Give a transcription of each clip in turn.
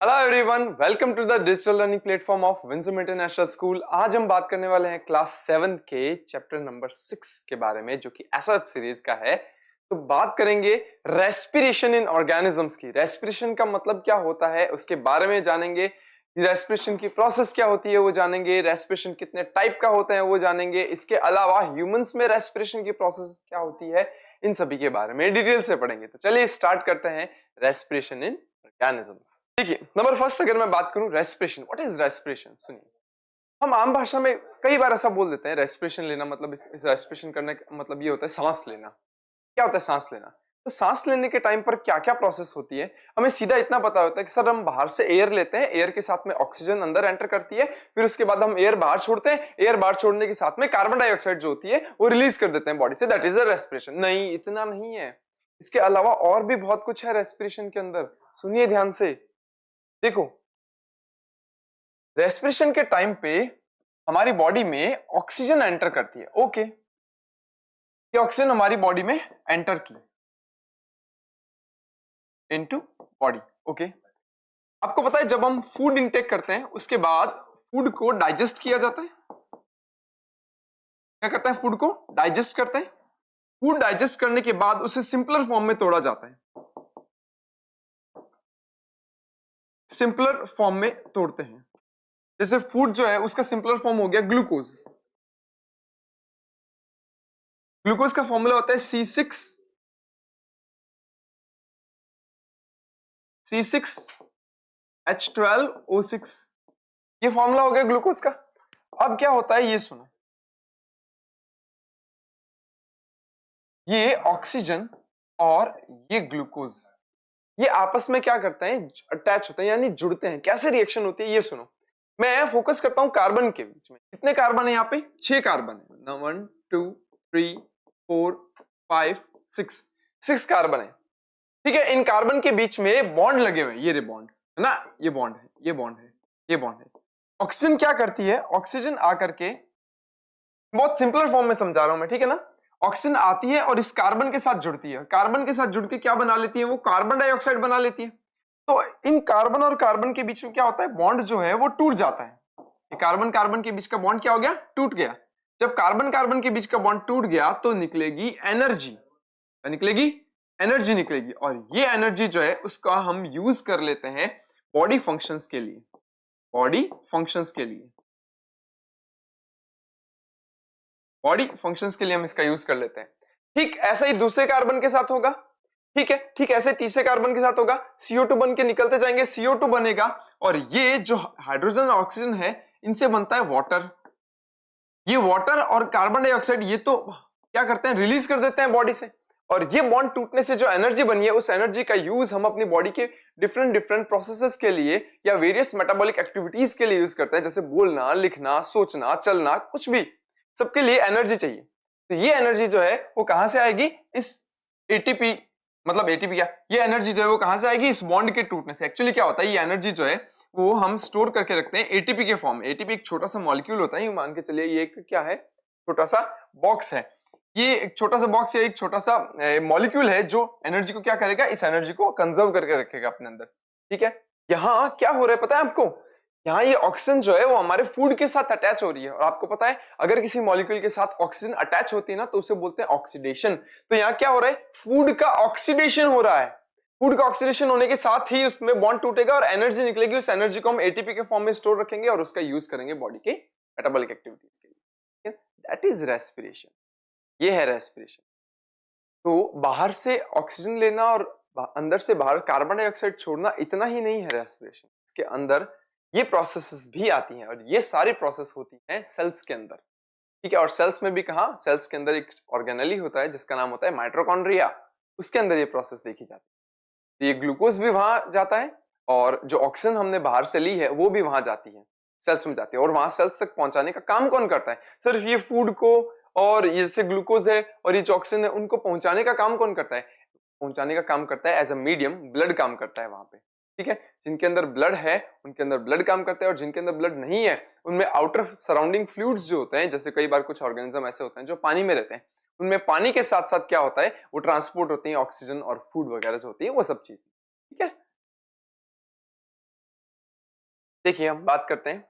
Hello everyone, welcome to the digital learning platform of Vinjam international school. आज हम बात करने वाले हैं क्लास 7 के चैप्टर नंबर 6 के बारे में, जो कि एसएफ सीरीज का है। तो बात करेंगे रेस्पिरेशन इन ऑर्गेनिजम्स की। रेस्पिरेशन का मतलब क्या होता है उसके बारे में जानेंगे। रेस्पिरेशन की प्रोसेस क्या होती है वो जानेंगे। रेस्पिरेशन कितने टाइप का होता है वो जानेंगे। इसके अलावा ह्यूमंस में रेस्पिरेशन की प्रोसेस क्या होती है, इन सभी के बारे में डिटेल से पढ़ेंगे। तो चलिए स्टार्ट करते हैं रेस्पिरेशन इन ऑर्गेनिजम्स। देखिए, नंबर फर्स्ट अगर मैं बात करूं रेस्पिरेशन, व्हाट इज रेस्पिरेशन। सुनिए, हम आम भाषा में कई बार ऐसा बोल देते हैं रेस्पिरेशन लेना मतलब इस रेस्पिरेशन करने का मतलब ये होता है सांस लेना। क्या होता है सांस लेना? तो सांस लेने के टाइम पर क्या क्या प्रोसेस होती है, हमें सीधा इतना पता होता है कि सर हम बाहर से एयर लेते हैं, एयर के साथ में ऑक्सीजन अंदर एंटर करती है, फिर उसके बाद हम एयर बाहर छोड़ते हैं, एयर बाहर छोड़ने के साथ में कार्बन डाइऑक्साइड जो होती है वो रिलीज कर देते हैं बॉडी से, दैट इज अ रेस्पिरेशन। नहीं, इतना नहीं है, इसके अलावा और भी बहुत कुछ है रेस्पिरेशन के अंदर। सुनिए ध्यान से, देखो, रेस्पिरेशन के टाइम पे हमारी बॉडी में ऑक्सीजन एंटर करती है। ओके, ये ऑक्सीजन हमारी बॉडी में एंटर की इनटू बॉडी। ओके, आपको पता है जब हम फूड इंटेक करते हैं उसके बाद फूड को डाइजेस्ट किया जाता है। क्या करते हैं? फूड को डाइजेस्ट करते हैं। फूड डाइजेस्ट करने के बाद उसे सिंपलर फॉर्म में तोड़ा जाता है। सिंपलर फॉर्म में तोड़ते हैं, जैसे फूड जो है उसका सिंपलर फॉर्म हो गया ग्लूकोज। ग्लूकोज का फॉर्मूला होता है C6H12O6। ये फॉर्मूला हो गया ग्लूकोज का। अब क्या होता है ये सुनो, ये ऑक्सीजन और ये ग्लूकोज ये आपस में क्या करते हैं? अटैच होते हैं, यानी जुड़ते हैं। कैसे रिएक्शन होती है ये सुनो। मैं फोकस करता हूं कार्बन के बीच में। कितने कार्बन है यहाँ पे? 6 कार्बन है। 1 2 3 4 5 6 6 कार्बन है। ठीक है, इन कार्बन के बीच में बॉन्ड लगे हुए हैं। ये रे बॉन्ड है ना, ये बॉन्ड है, ये बॉन्ड है, ये बॉन्ड है। ऑक्सीजन क्या करती है? ऑक्सीजन आकर के, बहुत सिंपलर फॉर्म में समझा रहा हूं मैं, ठीक है ना। ऑक्सीजन आती है और इस कार्बन के साथ जुड़ती है। कार्बन के साथ जुड़ के क्या बना लेती है? वो कार्बन डाइऑक्साइड बना लेती है। तो इन कार्बन और कार्बन के बीच में क्या होता है? बॉन्ड जो है वो टूट जाता है। ये कार्बन कार्बन के बीच का बॉन्ड क्या हो गया? टूट गया। जब कार्बन कार्बन के बीच का बॉन्ड टूट गया तो निकलेगी एनर्जी। क्या निकलेगी? एनर्जी निकलेगी। और ये एनर्जी जो है उसका हम यूज कर लेते हैं बॉडी फंक्शंस के लिए। बॉडी फंक्शंस के लिए, बॉडी फंक्शंस के लिए हम इसका यूज कर लेते हैं। ठीक ऐसा ही दूसरे कार्बन के साथ होगा। ठीक है, ठीक ऐसे तीसरे कार्बन के साथ होगा। CO2 बन के निकलते जाएंगे, CO2 बनेगा और ये जो हाइड्रोजन और ऑक्सीजन है इनसे बनता है वाटर। ये वाटर और कार्बन डाइऑक्साइड ये तो क्या करते हैं? रिलीज कर देते हैं बॉडी से। और ये बॉन्ड टूटने से जो एनर्जी बनी है उस एनर्जी का यूज हम अपनी बॉडी के डिफरेंट डिफरेंट प्रोसेसेस के लिए या वेरियस मेटाबॉलिक एक्टिविटीज के लिए यूज करते हैं, जैसे बोलना, लिखना, सोचना, चलना, कुछ भी, सबके लिए एनर्जी चाहिए। तो ये एनर्जी जो है वो कहां से आएगी? इस एटीपी, मतलब एटीपी क्या, ये एनर्जी जो है वो कहां से आएगी? इस बॉन्ड के टूटने से। एक्चुअली क्या होता है, ये एनर्जी जो है वो हम स्टोर करके रखते हैं एटीपी के फॉर्म में। एटीपी एक छोटा सा मॉलिक्यूल होता है, ये मान के चलिए ये एक क्या है? छोटा सा बॉक्स है। ये एक छोटा सा बॉक्स या एक छोटा सा मॉलिक्यूल है जो एनर्जी को क्या करेगा? इस एनर्जी को कंजर्व करके रखेगा अपने अंदर। ठीक है, यहाँ क्या हो रहा है पता है आपको? यहाँ ये ऑक्सीजन जो है वो हमारे फूड के साथ अटैच हो रही है। और आपको पता है अगर किसी मॉलिक्यूल के साथ ऑक्सीजन अटैच होती है ना तो उसे बोलते हैं ऑक्सीडेशन। तो यहाँ क्या हो रहा है? फूड का ऑक्सीडेशन हो रहा है। फूड का ऑक्सीडेशन होने के साथ ही उसमें बॉन्ड टूटेगा और एनर्जी निकलेगी। उस एनर्जी को हम एटीपी के फॉर्म में स्टोर रखेंगे और उसका यूज करेंगे बॉडी के मेटाबॉलिक एक्टिविटीज के लिए। That is respiration. ये है रेस्पिरेशन। तो बाहर से ऑक्सीजन लेना और अंदर से बाहर कार्बन डाइऑक्साइड छोड़ना इतना ही नहीं है रेस्पिरेशन। इसके अंदर ये प्रोसेसेस भी आती हैं और ये सारी प्रोसेस होती हैं सेल्स के अंदर। ठीक है, और सेल्स में भी कहा? सेल्स के अंदर एक ऑर्गेनेली होता है जिसका नाम होता है माइटोकॉन्ड्रिया। उसके अंदर ये प्रोसेस देखी जाती है। तो ये ग्लूकोज भी वहां जाता है और जो ऑक्सीजन हमने बाहर से ली है वो भी वहां जाती है, सेल्स में जाती है। और वहां सेल्स तक पहुंचाने का काम कौन करता है? सिर्फ ये फूड को और ये जैसे ग्लूकोज है और ये जो ऑक्सीजन है उनको पहुंचाने का काम कौन करता है? पहुंचाने का काम करता है एज अ मीडियम ब्लड काम करता है वहां पे। ठीक है, जिनके अंदर ब्लड है उनके अंदर ब्लड काम करता है और जिनके अंदर ब्लड नहीं है उनमें आउटर सराउंडिंग फ्लूइड्स जो होते हैं, जैसे कई बार कुछ ऑर्गेनिज्म ऐसे होते हैं जो पानी में रहते हैं, उनमें पानी के साथ साथ क्या होता है? वो ट्रांसपोर्ट होती है ऑक्सीजन और फूड वगैरह जो होती है वो सब चीजें। ठीक है, देखिए हम बात करते हैं,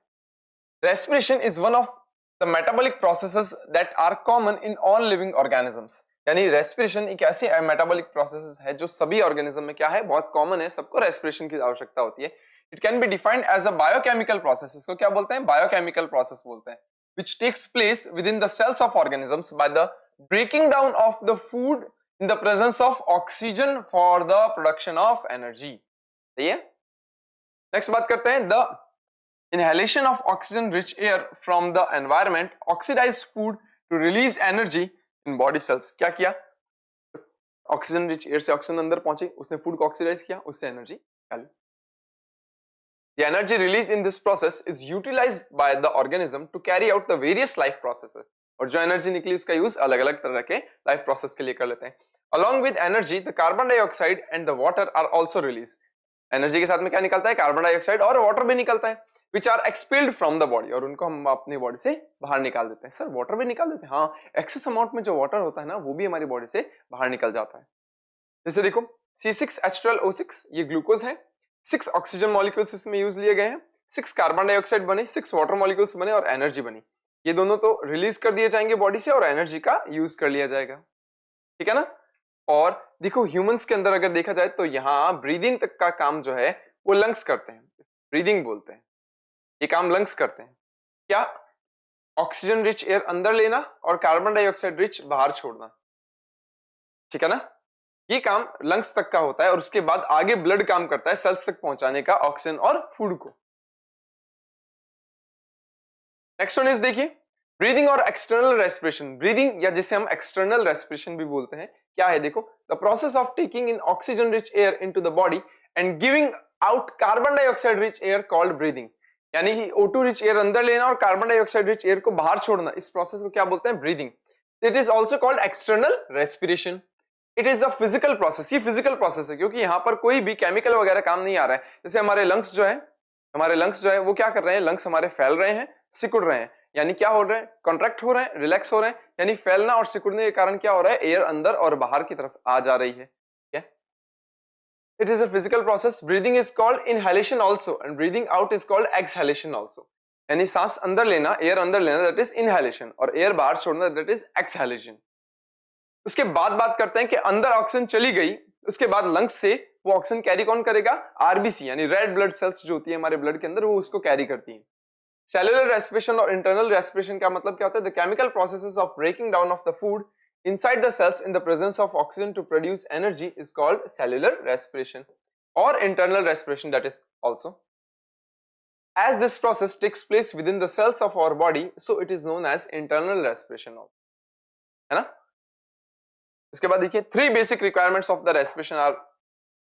respiration is one of the metabolic processes that are common in all living organisms. यानी रेस्पिरेशन एक ऐसी मेटाबॉलिक प्रोसेस है जो सभी ऑर्गेनिज्म में क्या है, बहुत कॉमन है, सबको रेस्पिरेशन की आवश्यकता होती है। It can be defined as a biochemical process, इसको क्या बोलते हैं, बायोकेमिकल प्रोसेस बोलते हैं, which takes place within the cells of organisms by the breaking down of the food in the presence of oxygen for the production of energy। सही है। Next बात करते हैं, the inhalation of oxygen rich air from the environment oxidized food to release energy in body cells। क्या किया, oxygen rich air से oxygen अंदर पहुंची, उसने फूड को ऑक्सीडाइज किया, उससे एनर्जी निकाली। The energy released in this process is utilized by the organism to carry out the various life processes। और जो एनर्जी निकली उसका यूज अलग अलग तरह के लाइफ प्रोसेस के लिए कर लेते हैं। Along with energy, the carbon dioxide and the water are also released। Energy के साथ में क्या निकलता है, कार्बन डाइऑक्साइड और वाटर भी निकलता है, which are expelled from the body। और उनको हम अपनी बॉडी से बाहर निकाल देते हैं। सर वाटर भी निकाल देते हैं? हाँ, एक्सेस अमाउंट में जो वाटर होता है ना, वो भी हमारी बॉडी से बाहर निकल जाता है। जैसे देखो C6H12O6 ये ग्लूकोज है, 6 ऑक्सीजन मॉलिक्यूल्स इसमें यूज लिए गए हैं, 6 कार्बन डाइऑक्साइड बने, 6 वाटर मॉलिक्यूल्स बने और एनर्जी बनी। ये दोनों तो रिलीज कर दिए जाएंगे बॉडी से और एनर्जी का यूज कर लिया जाएगा, ठीक है ना। और देखो ह्यूमंस के अंदर अगर देखा जाए तो यहाँ ब्रीदिंग तक का काम जो है वो लंग्स करते हैं, ब्रीदिंग बोलते हैं, ये काम लंग्स करते हैं। क्या, ऑक्सीजन रिच एयर अंदर लेना और कार्बन डाइऑक्साइड रिच बाहर छोड़ना, ठीक है ना। ये काम लंग्स तक का होता है और उसके बाद आगे ब्लड काम करता है सेल्स तक पहुंचाने का ऑक्सीजन और फूड को। नेक्स्ट वन इज देखिए, ब्रीदिंग और एक्सटर्नल रेस्पिरेशन। ब्रीदिंग या जिसे हम एक्सटर्नल रेस्पिरेशन भी बोलते हैं, क्या है देखो, the process of taking in oxygen rich air into the body and giving out carbon dioxide rich air called breathing. यानी कि O2 रिच एयर अंदर लेना और कार्बन डाइऑक्साइड रिच एयर को बाहर छोड़ना, इस प्रोसेस को क्या बोलते हैं, breathing. It is also called external respiration. It is a physical process, ये फिजिकल प्रोसेस है क्योंकि यहाँ पर कोई भी केमिकल वगैरह काम नहीं आ रहा है। जैसे हमारे लंग्स जो है वो क्या कर रहे हैं, लंग्स हमारे फैल रहे हैं, सिकुड़ रहे हैं, यानी क्या हो रहे हैं, कॉन्ट्रैक्ट हो रहे हैं, रिलैक्स हो रहे हैं, यानी फैलना और सिकुड़ने के कारण क्या हो रहा है, एयर अंदर और बाहर की तरफ आ जा रही है। It is a physical process. Breathing is called inhalation also and breathing out is called exhalation also. यानी सांस अंदर लेना, एयर अंदर लेना, दैट इज इनहेलेशन, और एयर बाहर छोड़ना, दैट इज एक्सहेलेशन। उसके बाद बात करते हैं कि अंदर ऑक्सीजन चली गई, उसके बाद लंग्स से वो ऑक्सीजन कैरी कौन करेगा, आरबीसी यानी रेड ब्लड सेल्स जो होती है हमारे ब्लड के अंदर, वो उसको कैरी करती हैं। सेलुलर रेस्पिरेशन और इंटरनल रेस्पिरेशन का मतलब क्या होता है, the chemical processes of breaking down of the food inside the cells in the presence of oxygen to produce energy is called cellular respiration or internal respiration, that is also. As this process takes place within the cells of our body, so it is known as internal respiration also, है ना। इसके बाद देखिए, 3 basic requirements of the respiration are,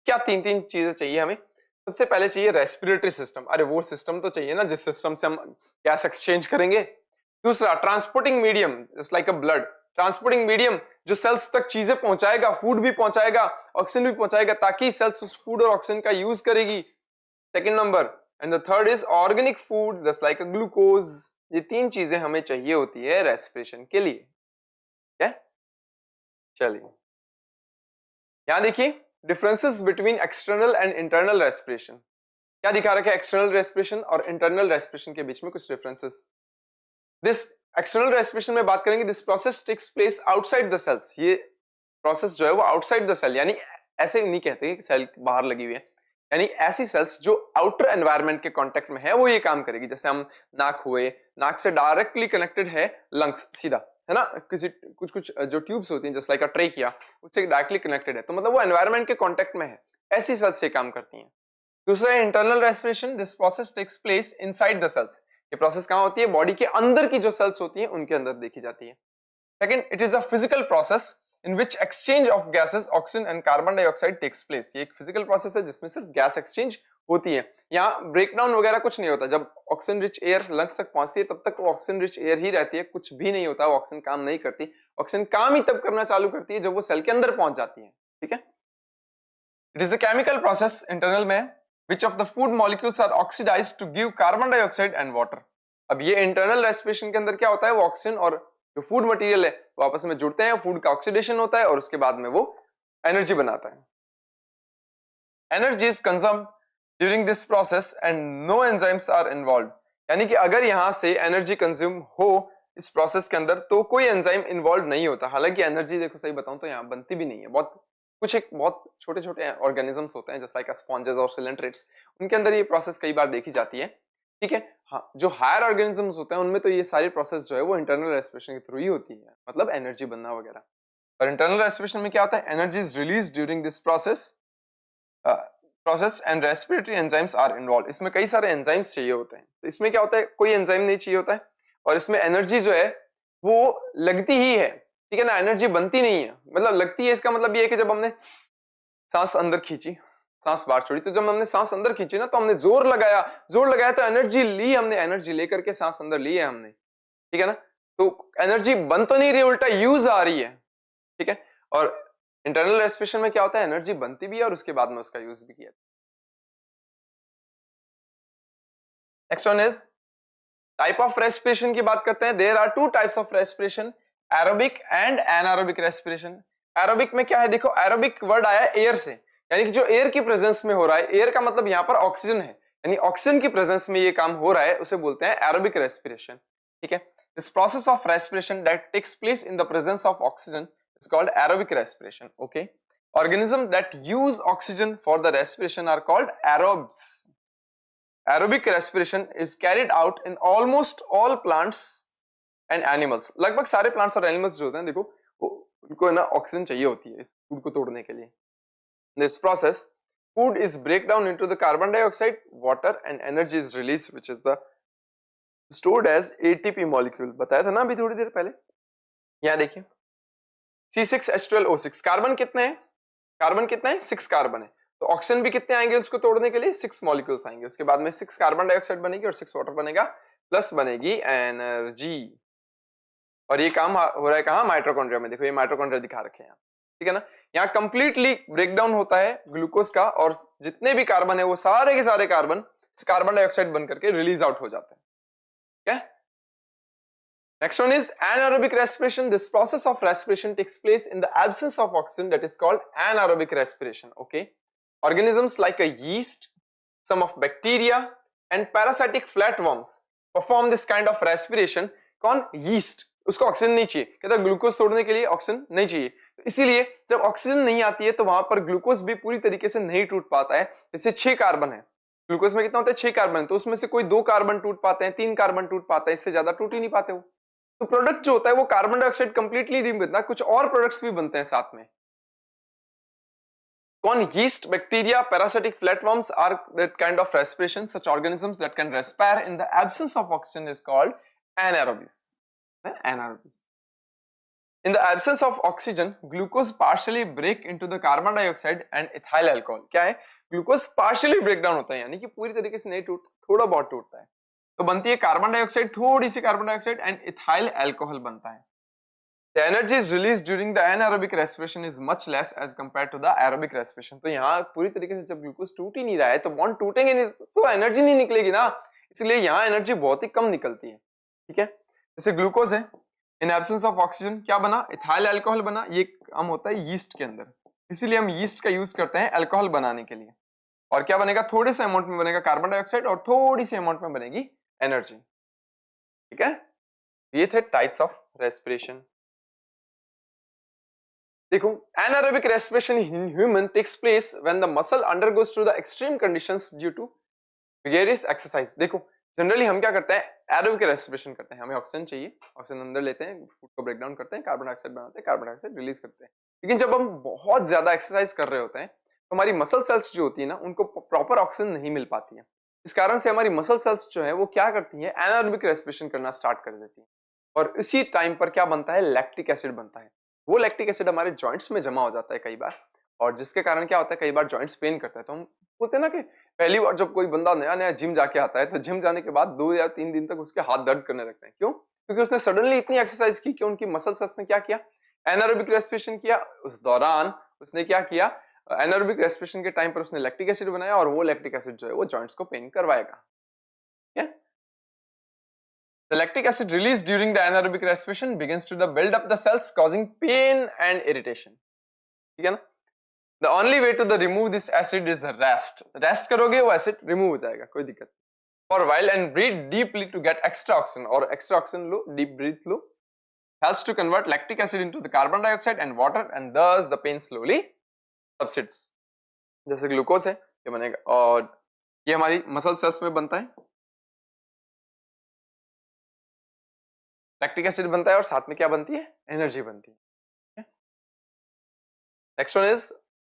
क्या 3 चीजें चाहिए हमें। सबसे पहले चाहिए रेस्पिरेटरी सिस्टम, अरे वो सिस्टम तो चाहिए ना जिस सिस्टम से हम गैस एक्सचेंज करेंगे। दूसरा ट्रांसपोर्टिंग मीडियम, जस्ट लाइक अ ब्लड, ट्रांसपोर्टिंग मीडियम जो सेल्स तक चीजें पहुंचाएगा, फूड भी पहुंचाएगा, ऑक्सीजन भी पहुंचाएगा, ताकि सेल्स उस फूड और ऑक्सीजन का यूज करेगी। Second number, and the third is organic food just like a glucose. ये 3 चीजें हमें चाहिए होती है रेस्पिरेशन के लिए, क्या। चलिए यहां देखिए, differences between external and internal respiration. क्या दिखा रखा है, एक्सटर्नल रेस्पिरेशन और इंटरनल रेस्पिरेशन के बीच में कुछ डिफरेंसेस। दिस एक्सटर्नल रेस्पिरेशन में बात करेंगे, this process takes place outside the cells. ये प्रोसेस जो है वो आउटसाइड द सेल, यानी ऐसे नहीं कहते कि सेल बाहर लगी हुई है, यानी ऐसी सेल्स जो आउटर एनवायरनमेंट के कांटेक्ट में है वो ये काम करेगी। जैसे हम नाक हुए, नाक से डायरेक्टली कनेक्टेड है लंग्स, सीधा है ना, किसी कुछ जो ट्यूब्स होती हैं जस्ट लाइक अ ट्रेकिया, उससे डायरेक्टली कनेक्टेड है, तो मतलब वो एनवायरनमेंट के कांटेक्ट में है, ऐसी सेल्स से काम करती हैं। दूसरा है internal respiration, this process takes place inside the cells. ये प्रोसेस कहां होती है, बॉडी के अंदर की जो सेल्स होती हैं उनके अंदर देखी जाती है। Second, it is a physical process in which exchange of gases, oxygen and carbon dioxide takes place। ये एक फिजिकल प्रोसेस है जिसमें सिर्फ गैस एक्सचेंज होती है, यहाँ ब्रेकडाउन वगैरह कुछ नहीं होता। जब ऑक्सीजन रिच एयर लंग्स तक पहुंचती है तब तक वो ऑक्सीजन रिच एयर ही रहती है, कुछ भी नहीं होता, वो ऑक्सीजन काम नहीं करती। ऑक्सीजन काम ही तब करना चालू करती है जब वो सेल के अंदर पहुंच जाती है, ठीक है। It is the chemical process internal में, which of the food molecules are oxidized to give carbon dioxide and water। अब ये इंटरनल रेस्पिरेशन के अंदर क्या होता है, वो ऑक्सीजन और जो फूड मटेरियल है वो आपस में जुड़ते हैं, फूड का ऑक्सीडेशन होता है और उसके बाद में वो एनर्जी बनाता है। Energy is consumed during this process and no enzymes are involve, यानी कि अगर यहां से एनर्जी कंज्यूम हो इस प्रोसेस के अंदर तो कोई एंजाइम इन्वॉल्व नहीं होता। हालांकि एनर्जी देखो सही बताऊं तो यहाँ बनती भी नहीं है, बहुत छोटे छोटे ऑर्गेनिजम्स होते हैं जैसे लाइक स्पॉन्जेस और सिलेंट्रेट्स, उनके अंदर ये प्रोसेस कई बार देखी जाती है। ठीक है, हाँ जो हायर ऑर्गेनिजम्स होते हैं उनमें तो ये सारी प्रोसेस जो है वो इंटरनल रेस्पिरेशन के थ्रू ही होती है, मतलब एनर्जी बनना वगैरह। और इंटरनल रेस्पिरेशन में क्या होता है, energy is release during this process and respiratory enzymes are involve. इसमें कई सारे एंजाइम्स चाहिए होते हैं, तो इसमें क्या होता है कोई एंजाइम नहीं चाहिए होता है, और इसमें एनर्जी जो है वो लगती ही है, ठीक है ना, एनर्जी बनती नहीं है। मतलब लगती है इसका मतलब ये है कि जब हमने सांस अंदर खींची, सांस बाहर छोड़ी, तो जब हमने सांस अंदर खींची ना तो हमने जोर लगाया तो एनर्जी ली, हमने एनर्जी लेकर के सांस अंदर ली है हमने, ठीक है ना। तो एनर्जी बन तो नहीं रही, उल्टा यूज आ रही है, ठीक है। और इंटरनल रेस्पिरेशन में क्या होता है, एनर्जी बनती भी है और उसके बाद में उसका यूज भी किया। Next one is type of respiration की बात करते हैं। There are two types of respiration, aerobic and anaerobic respiration. Aerobic में क्या है, देखो एरोबिक वर्ड आया एयर से, यानी कि जो एयर की प्रेजेंस में हो रहा है, एयर का मतलब यहां पर ऑक्सीजन है, यानी ऑक्सीजन की प्रेजेंस में ये काम हो रहा है, उसे बोलते हैं एरोबिक रेस्पिरेशन, ठीक है। This process of respiration that takes place in the presence of oxygen is called aerobic respiration, okay. Organisms that use oxygen for the respiration are called aerobes. Aerobic respiration is carried out in almost all plants and animals. लगभग सारे plants और animals जो होते हैं देखो उनको ना oxygen चाहिए होती है इस फूड को तोड़ने के लिए। This process, food is break down into the carbon dioxide, water and energy is released which is the stored as ATP molecule. बताया था ना अभी थोड़ी देर पहले। यहाँ देखिए C6H12O6, कार्बन कितने हैं, कार्बन कितना है 6 कार्बन है, तो ऑक्सीजन भी कितने आएंगे उसको तोड़ने के लिए 6 मॉलिक्यूल्स आएंगे, उसके बाद में 6 कार्बन डाइऑक्साइड बनेगी और 6 वाटर बनेगा, प्लस बनेगी एनर्जी। और ये काम हो रहा है कहाँ, माइटोकॉन्ड्रिया में। देखो ये माइटोकॉन्ड्रिया दिखा रखे हैं, ठीक है ना। यहाँ कंप्लीटली ब्रेकडाउन होता है ग्लूकोज का और जितने भी कार्बन है वो सारे के सारे कार्बन डाइऑक्साइड बन करके रिलीज आउट हो जाते हैं, ठीक है। Next one is anaerobic respiration. This process of respiration takes place in the absence of oxygen, that is called anaerobic respiration. Okay. Organisms like a yeast, some of bacteria and parasitic flatworms perform this kind of respiration. कौन, yeast, उसको oxygen नहीं चाहिए, कहता है glucose तोड़ने के लिए oxygen नहीं चाहिए, तो इसीलिए जब ऑक्सीजन नहीं आती है तो वहां पर ग्लूकोज भी पूरी तरीके से नहीं टूट पाता है। जैसे 6 कार्बन है, ग्लूकोज में कितना होता है 6 कार्बन, तो उसमें से कोई 2 कार्बन टूट पाते हैं, 3 कार्बन टूट पाते हैं, इससे ज्यादा टूट ही नहीं पाते वो। तो प्रोडक्ट जो होता है वो कार्बन डाइऑक्साइड कंप्लीटली नहीं बनता, कुछ और प्रोडक्ट्स भी बनते हैं साथ में। कौन, yeast, bacteria, parasitic flatworms are that kind of respiration. Such organisms that can respire in the absence of oxygen is called anaerobies. Anaerobies. In the absence of oxygen, glucose partially break into the carbon dioxide and ethyl alcohol. क्या है, glucose partially break down होता है, यानी कि पूरी तरीके से नहीं टूट, थोड़ा बहुत टूटता है, तो बनती है कार्बन डाइऑक्साइड, थोड़ी सी carbon dioxide and ethyl alcohol बनता है। The energy is released during the anaerobic respiration is much less as compared to the aerobic respiration. तो यहाँ पूरी तरीके से जब ग्लूकोज टूट ही नहीं रहा है तो बॉन्ड टूटेंगे नहीं तो एनर्जी नहीं निकलेगी ना, इसलिए यहाँ एनर्जी बहुत ही कम निकलती है, ठीक है। जैसे ग्लूकोज है, इन एब्सेंस ऑफ ऑक्सीजन क्या बना, इथाइल अल्कोहल बना, ये काम होता है यीस्ट के अंदर, इसीलिए हम यीस्ट का यूज करते हैं अल्कोहल बनाने के लिए। और क्या बनेगा, थोड़े से अमाउंट में बनेगा कार्बन डाइऑक्साइड और थोड़ी सी अमाउंट में बनेगी एनर्जी, ठीक है। ये थे टाइप्स ऑफ रेस्पिरेशन। देखो anaerobic respiration in human takes place when the muscle undergoes through the extreme conditions due to vigorous exercise। देखो जनरली हम क्या करते हैं, एरोबिक रेस्पिरेशन करते हैं, हमें ऑक्सीजन चाहिए, ऑक्सीजन अंदर लेते हैं, फूड को ब्रेक डाउन करते हैं, कार्बन डाइऑक्साइड बनाते हैं, कार्बन डाइऑक्साइड रिलीज करते हैं। लेकिन जब हम बहुत ज्यादा एक्सरसाइज कर रहे होते हैं तो हमारी मसल सेल्स जो होती है ना उनको प्रॉपर ऑक्सीजन नहीं मिल पाती है, इस कारण से हमारी मसल सेल्स जो है वो क्या करती है, एनारोबिक रेस्पिरेशन करना स्टार्ट कर देती है, और इसी टाइम पर क्या बनता है, लैक्टिक एसिड बनता है। वो लैक्टिक एसिड हमारे जॉइंट्स में जमा हो जाता है कई बार, और जिसके कारण क्या होता है, कई बार जॉइंट्स पेन करता है। तो हम बोलते हैं ना कि पहली बार जब कोई बंदा नया नया जिम जाके आता है तो जिम जाने के बाद 2 या 3 दिन तक उसके हाथ दर्द करने लगते हैं, क्यों, क्योंकि उसने सडनली इतनी एक्सरसाइज की कि उनकी मसल सेल्स ने क्या किया, एनारोबिक रेस्पिरेशन किया, उस दौरान उसने क्या किया, एनारोबिक रेस्पिरेशन के टाइम पर उसने लैक्टिक एसिड बनाया और वो लैक्टिक एसिड जो है वो जॉइंट्स को पेन करवाएगा। The lactic acid released during the anaerobic respiration begins to build up the cells causing pain and irritation, ठीक है ना। The only way to the remove this acid is rest करोगे वो एसिड रिमूव हो जाएगा, कोई दिक्कत नहीं। For while and breathe deeply to get extra oxygen, और एक्स्ट्रा ऑक्सीजन लो, डीप ब्रीथ लो, helps to convert lactic acid into the carbon dioxide and water and thus the pain slowly subsides। जैसे glucose है ये बनेगा, और ये हमारी मसल सेल्स में बनता है, लैक्टिक एसिड बनता है और साथ में क्या बनती है, एनर्जी बनती है। Next one is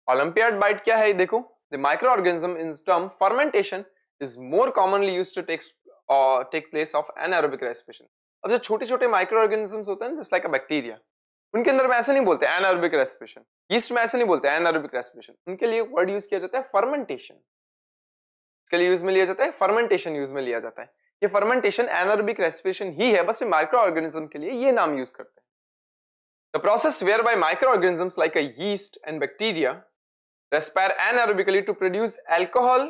olympiad bite. क्या है ये देखो, the micro organism in term fermentation is more commonly used to take place of anaerobic respiration. अब जो छोटे छोटे माइक्रो ऑर्गेनिजम्स होते हैं जस्ट लाइक अ बैक्टीरिया, उनके अंदर में ऐसे नहीं बोलते एनारोबिक रेस्पिरेशन, यीस्ट में ऐसे नहीं बोलते एनारोबिक रेस्पिरेशन, उनके लिए वर्ड यूज किया जाता है फर्मेंटेशन। इसके लिए यूज में लिया जाता है फर्मेंटेशन, यूज में लिया जाता है। ये फर्मेंटेशन एनारोबिक रेस्पिरेशन ही है, बस ये माइक्रो ऑर्गेनिज्म के लिए ये नाम यूज करते हैं। The process where by micro organisms like a yeast and bacteria respire anaerobically to produce alcohol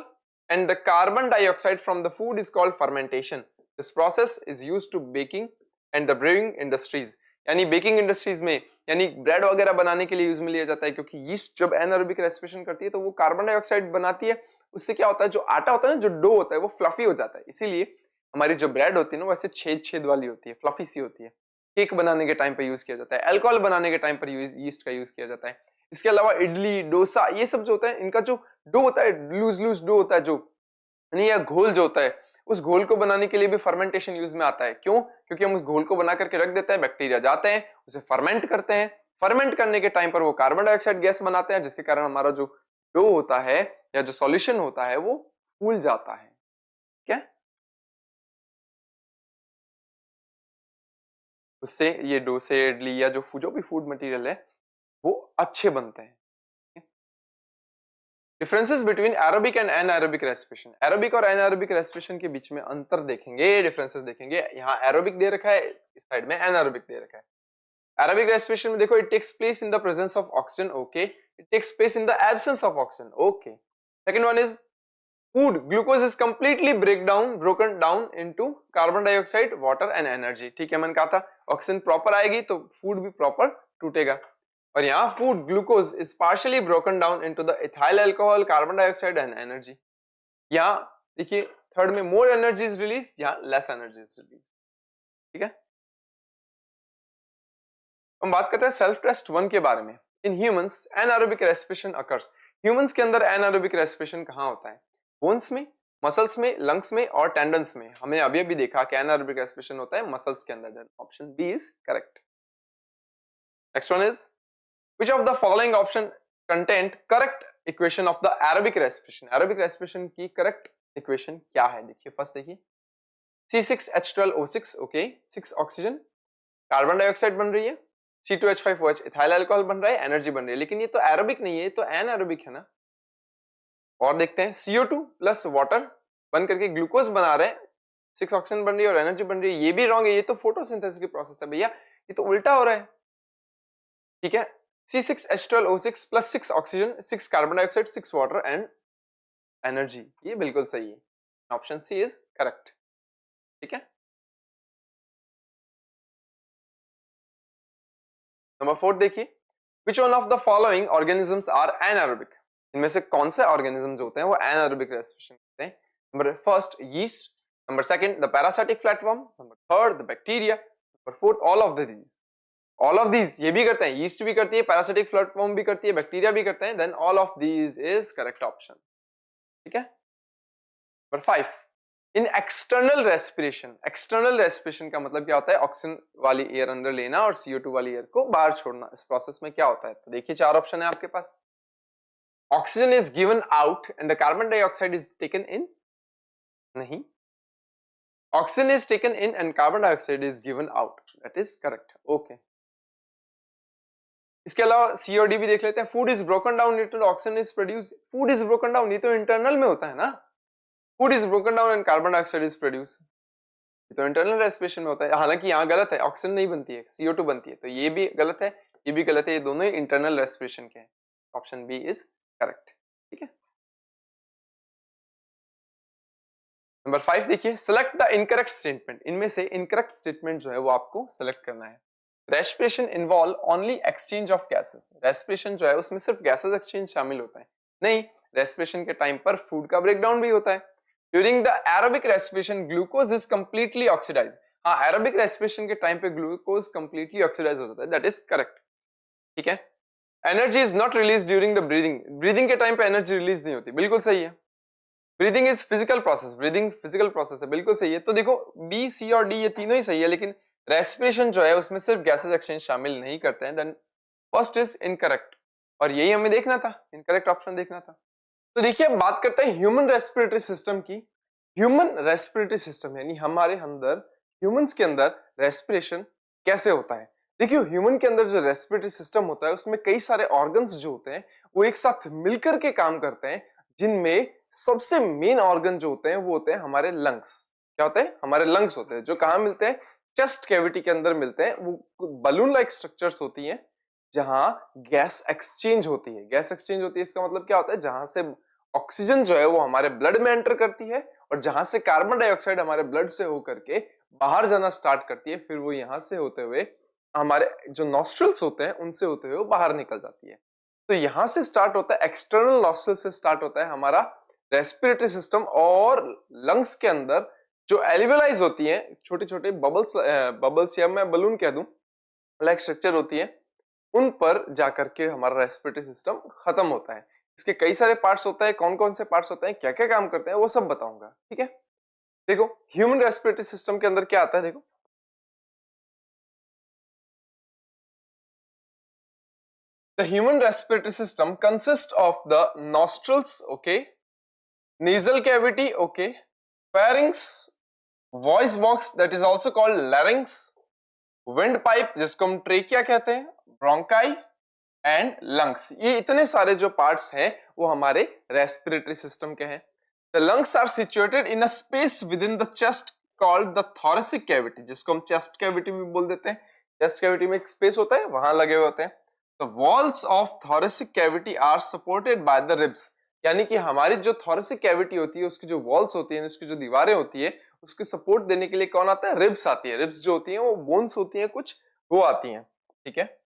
and the carbon dioxide from the food is called fermentation. This process is used to baking and the brewing industries। यानी baking industries में, यानी bread वगैरह बनाने के लिए use में लिया जाता है, क्योंकि यीस्ट जब एनारोबिक रेस्पिरेशन करती है तो वो कार्बन डाइऑक्साइड बनाती है, उससे क्या होता है, जो आटा होता है ना, जो डो होता है वो फ्लफी हो जाता है। इसीलिए हमारी जो ब्रेड होती है ना वैसे छेद छेद वाली होती है, फ्लफी सी होती है। केक बनाने के टाइम पर यूज किया जाता है, अल्कोहल बनाने के टाइम पर यीस्ट का यूज किया जाता है। इसके अलावा इडली, डोसा, ये सब जो होता है इनका जो डो होता है, लूज लूज डो होता है जो, यानी या घोल जो होता है, उस घोल को बनाने के लिए भी फर्मेंटेशन यूज में आता है। क्यों? क्योंकि हम उस घोल को बना करके रख देते हैं, बैक्टीरिया जाते हैं उसे फर्मेंट करते हैं, फर्मेंट करने के टाइम पर वो कार्बन डाइऑक्साइड गैस बनाते हैं, जिसके कारण हमारा जो डो होता है या जो सॉल्यूशन होता है वो फूल जाता है। क्या उससे ये डोसे, इडली या जो भी फूड मटेरियल है वो अच्छे बनते हैं। Differences between aerobic and anaerobic respiration. Aerobic और एनारोबिक रेस्पिरेशन के बीच में अंतर देखेंगे, डिफरेंसेस देखेंगे। यहाँ एरोबिक दे रखा है, इस साइड में एनारोबिक दे रखा है। एरोबिक रेस्पिरेशन में देखो, it takes place in the presence of oxygen, okay, it takes place in the absence of oxygen, okay. Second one is food, glucose is completely broken down into carbon dioxide, water and energy. ठीक है, मैंने कहा था oxygen proper आएगी तो food भी proper टूटेगा। और यहाँ food glucose is partially broken down into the ethyl alcohol, carbon dioxide and energy. यहाँ देखिए थर्ड में मोर एनर्जी इज रिलीज, यहाँ लेस एनर्जी इज रिलीज। ठीक है, हम बात करते हैं सेल्फ टेस्ट 1 के बारे में। In humans anaerobic respiration occurs. Humans के अंदर एनारोबिक रेस्पिरेशन कहाँ होता है? बोन्स में, मसल्स में, लंग्स में और टेंडन्स में। हमने अभी अभी देखा कि एनारोबिक रेस्पिरेशन होता है मसल्स के अंदर। Option B is correct. Next one is which of the following option contain correct equation of the aerobic respiration। aerobic respiration की correct equation क्या है? देखिए फर्स्ट देखिए, C6H12O6, okay, 6 oxygen, carbon dioxide बन रही है, C2H5OH इथाइल अल्कोहल बन रहा है, एनर्जी बन रही है। लेकिन ये तो एरोबिक नहीं है, ये तो एनारोबिक है ना। और देखते हैं, CO2 प्लस वाटर बन करके ग्लूकोज बना रहे हैं, 6 ऑक्सीजन बन रही है और एनर्जी बन रही है। ये भी रॉन्ग है, ये तो फोटोसिंथेसिस की प्रोसेस है भैया, ये तो उल्टा हो रहा है। ठीक है, C6H12O6 plus 6 oxygen, 6 carbon dioxide, 6 water and energy, ये बिल्कुल सही है। Option C is correct. ठीक है, नंबर 4 देखिए, which one of the following organisms are anaerobic. इनमें से कौन से ऑर्गेनिज्म जो होते हैं वो एनारोबिक रेस्पिरेशन करते हैं? Number first yeast, number second the parasitic flatworm, number third the bacteria, number fourth all of these. All of these ये भी करते हैं, यीस्ट भी करती है, पैरासिटिक फ्लैटफॉर्म भी करती है, बैक्टीरिया भी करते हैं, then all of these is correct option. ठीक है, number 5, in external respiration. External respiration का मतलब क्या होता है? ऑक्सीजन वाली एयर अंदर लेना और CO2 वाली एयर को बाहर छोड़ना। इस प्रोसेस में क्या होता है? तो देखिए 4 ऑप्शन है आपके पास। Oxygen is given out and the carbon dioxide is taken in, नहीं, oxygen is taken in and carbon dioxide is given out, that is correct, okay. इसके अलावा COD भी देख लेते हैं। Food is broken down into oxygen is produce. Food is broken down, ये तो internal में होता है ना। Food is broken down and carbon dioxide is produce, ये तो इंटरनल रेस्पिरेशन में होता है। हालांकि यहाँ गलत है, ऑक्सीजन नहीं बनती है, CO2 बनती है, तो ये भी गलत है, ये भी गलत है, ये दोनों ही इंटरनल रेस्पिरेशन के हैं। Option B is correct. ठीक है, नंबर 5 देखिए, सेलेक्ट द इनकरेक्ट स्टेटमेंट। इनमें से इनकरेक्ट स्टेटमेंट जो है वो आपको सेलेक्ट करना है। Respiration involve only exchange of gases. Respiration जो है उसमें सिर्फ गैसेस एक्सचेंज शामिल होता है, नहीं, रेस्पिरेशन के टाइम पर फूड का ब्रेकडाउन भी होता है। During the aerobic respiration glucose is completely oxidize. हाँ, एरोबिक रेस्पिरेशन के टाइम पे ग्लूकोज कंप्लीटली ऑक्सीडाइज हो जाता है, दैट इज करेक्ट। ठीक है। Energy is not release during the breathing. Breathing के टाइम पे एनर्जी रिलीज नहीं होती, बिल्कुल सही है। Breathing is physical process. Breathing physical process है, बिल्कुल सही है। तो देखो बी, सी और डी ये तीनों ही सही है, लेकिन रेस्पिरेशन जो है उसमें सिर्फ गैसेस एक्सचेंज शामिल नहीं करते हैं, देन फर्स्ट इज इनकरेक्ट, और यही हमें देखना था, इनकरेक्ट ऑप्शन देखना था। तो देखिए अब बात करते हैं ह्यूमन रेस्पिरेटरी सिस्टम की। ह्यूमन रेस्पिरेटरी सिस्टम यानी हमारे अंदर, ह्यूमंस के अंदर रेस्पिरेशन कैसे होता है। देखिए ह्यूमन के अंदर जो रेस्पिरेटरी सिस्टम होता है उसमें कई सारे ऑर्गन्स जो होते हैं वो एक साथ मिलकर के काम करते हैं, जिनमें सबसे मेन ऑर्गन जो होते हैं वो होते हैं हमारे लंग्स। क्या होते हैं? हमारे लंग्स होते हैं, जो कहाँ मिलते हैं? चेस्ट कैविटी के अंदर मिलते हैं। वो बलून लाइक स्ट्रक्चर्स होती हैं जहां गैस एक्सचेंज होती है। गैस एक्सचेंज होती है इसका मतलब क्या होता है? जहां से ऑक्सीजन जो है वो हमारे ब्लड में एंटर करती है और जहां से कार्बन डाइऑक्साइड हमारे ब्लड से होकर के बाहर जाना स्टार्ट करती है, फिर वो यहां से होते हुए हमारे जो नॉस्ट्रल्स होते हैं उनसे होते हुए बाहर निकल जाती है। तो यहां से स्टार्ट होता है, एक्सटर्नल नॉस्ट्रल से स्टार्ट होता है हमारा रेस्पिरेटरी सिस्टम। और लंग्स के अंदर जो एल्वियोलाइज होती हैं, छोटे छोटे बबल्स या मैं बलून कह दूं, लाइक स्ट्रक्चर होती है, उन पर जाकर के हमारा रेस्पिरेटरी सिस्टम खत्म होता है। इसके कई सारे पार्ट्स होता है, कौन कौन से पार्ट्स होते हैं, क्या क्या काम करते हैं, वो सब बताऊंगा। ठीक है। देखो ह्यूमन रेस्पिरेटरी सिस्टम के अंदर क्या आता है, देखो the human respiratory system consists of the nostrils, okay, nasal cavity, okay, pharynx, voice box that is also called larynx, wind pipe जिसको हम ट्रेकिया कहते हैं, ब्रोंकाई एंड लंग्स। ये इतने सारे जो पार्ट्स हैं वो हमारे रेस्पिरेटरी सिस्टम के हैं। The lungs are situated in a space within the chest called the thoracic cavity, जिसको हम चेस्ट कैविटी भी बोल देते हैं। चेस्ट कैविटी में एक स्पेस होता है, वहां लगे हुए होते हैं। The walls of thoracic cavity are supported by the ribs, यानी कि हमारी जो थोरेसिक कैविटी होती है उसकी जो वॉल्स होती है, उसकी जो दीवारें होती है, उसकी सपोर्ट देने के लिए कौन आता है? रिब्स आती है। रिब्स जो होती है वो बोन्स होती है कुछ, वो आती हैं। ठीक है।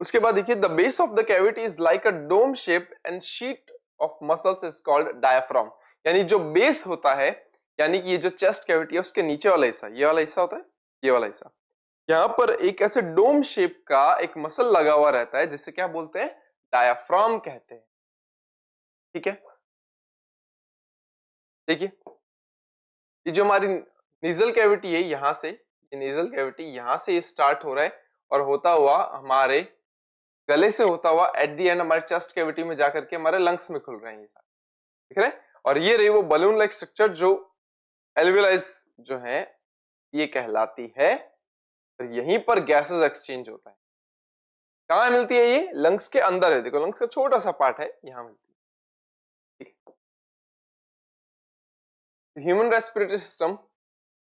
उसके बाद देखिए the base of the cavity is like a dome shape and sheet of muscles is called diaphragm, यानी जो बेस होता है, यानी कि ये जो चेस्ट कैविटी है उसके नीचे वाला हिस्सा, ये वाला हिस्सा होता है, ये वाला हिस्सा, यहाँ पर एक ऐसे डोम शेप का एक मसल लगा हुआ रहता है जिसे क्या बोलते हैं? डायाफ्राम कहते हैं। ठीक है। देखिए ये जो हमारी नीजल कैविटी है, यहां से, ये नीजल कैविटी यहां से स्टार्ट हो रहा है और होता हुआ हमारे गले से होता हुआ एट द एंड हमारे चेस्ट कैविटी में जाकर के हमारे लंग्स में खुल रहे हैं, ये सारे दिख रहे हैं। और ये रही वो बलून लाइक स्ट्रक्चर जो एल्वियोलाइज जो है ये कहलाती है, और यहीं पर गैसेस एक्सचेंज होता है। कहाँ मिलती है? ये लंग्स के अंदर है। देखो लंग्स का छोटा सा पार्ट है, यहां मिलती है। Human respiratory system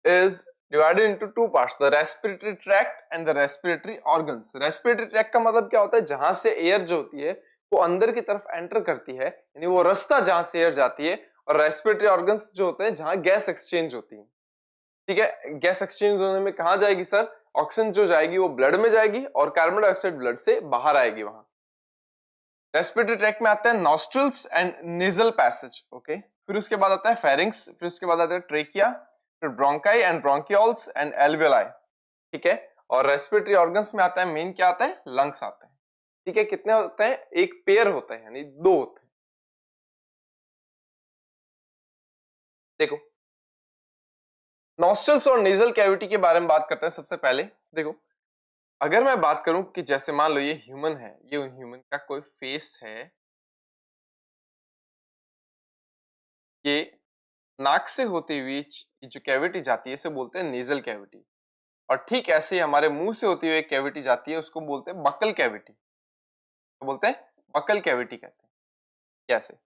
is divided into two parts, the respiratory tract and the respiratory organs। respiratory tract का मतलब क्या होता है? जहां से एयर जो होती है वो अंदर की तरफ एंटर करती है, यानी वो रास्ता जहां से एयर जाती है। और रेस्पिरेटरी ऑर्गन्स जो होते हैं जहां गैस एक्सचेंज होती है। ठीक है। गैस एक्सचेंज होने में कहां जाएगी सर? ऑक्सीजन जो जाएगी वो ब्लड में जाएगी और कार्बन डाइऑक्साइड ब्लड से बाहर आएगी। वहां रेस्पिरेटरी ट्रैक्ट में आता है nostrils and nasal passage, okay. फिर उसके बाद आता है फेरिंग्स, फिर उसके बाद आता है ट्रेकिया, फिर bronchi and bronchioles and alveoli. ठीक है। और रेस्पिरेटरी ऑर्गन्स में आता है मेन क्या आता है? लंग्स आते हैं। ठीक है। कितने होते हैं? एक पेयर होता है, यानी दो होते हैं। देखो नॉस्ट्रल्स और नेजल कैविटी के बारे में बात करते हैं। सबसे पहले देखो, अगर मैं बात करूं कि जैसे मान लो ये ह्यूमन है, ये ह्यूमन का कोई फेस है, ये नाक से होती हुई जो कैविटी जाती है इसे बोलते हैं नेजल कैविटी। और ठीक ऐसे ही हमारे मुंह से होती हुई एक कैविटी जाती है, उसको बोलते हैं बकल कैविटी। तो बोलते हैं बकल कैविटी कहते हैं। कैसे?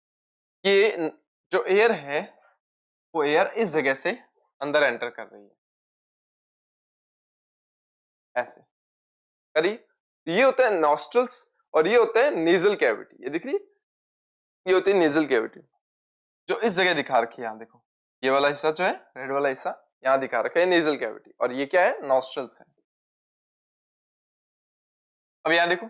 ये जो एयर है वो एयर इस जगह से अंदर एंटर कर रही है, ऐसे करिए। ये होता है नॉस्ट्रल्स और ये होता है नेजल कैविटी। ये दिख रही है, ये होती है नेजल कैविटी जो इस जगह दिखा रखी है। यहां देखो, ये वाला हिस्सा जो है रेड वाला हिस्सा, यहां दिखा रखा है नेजल कैविटी, और ये क्या है, नॉस्ट्रल्स है। अब यहां देखो,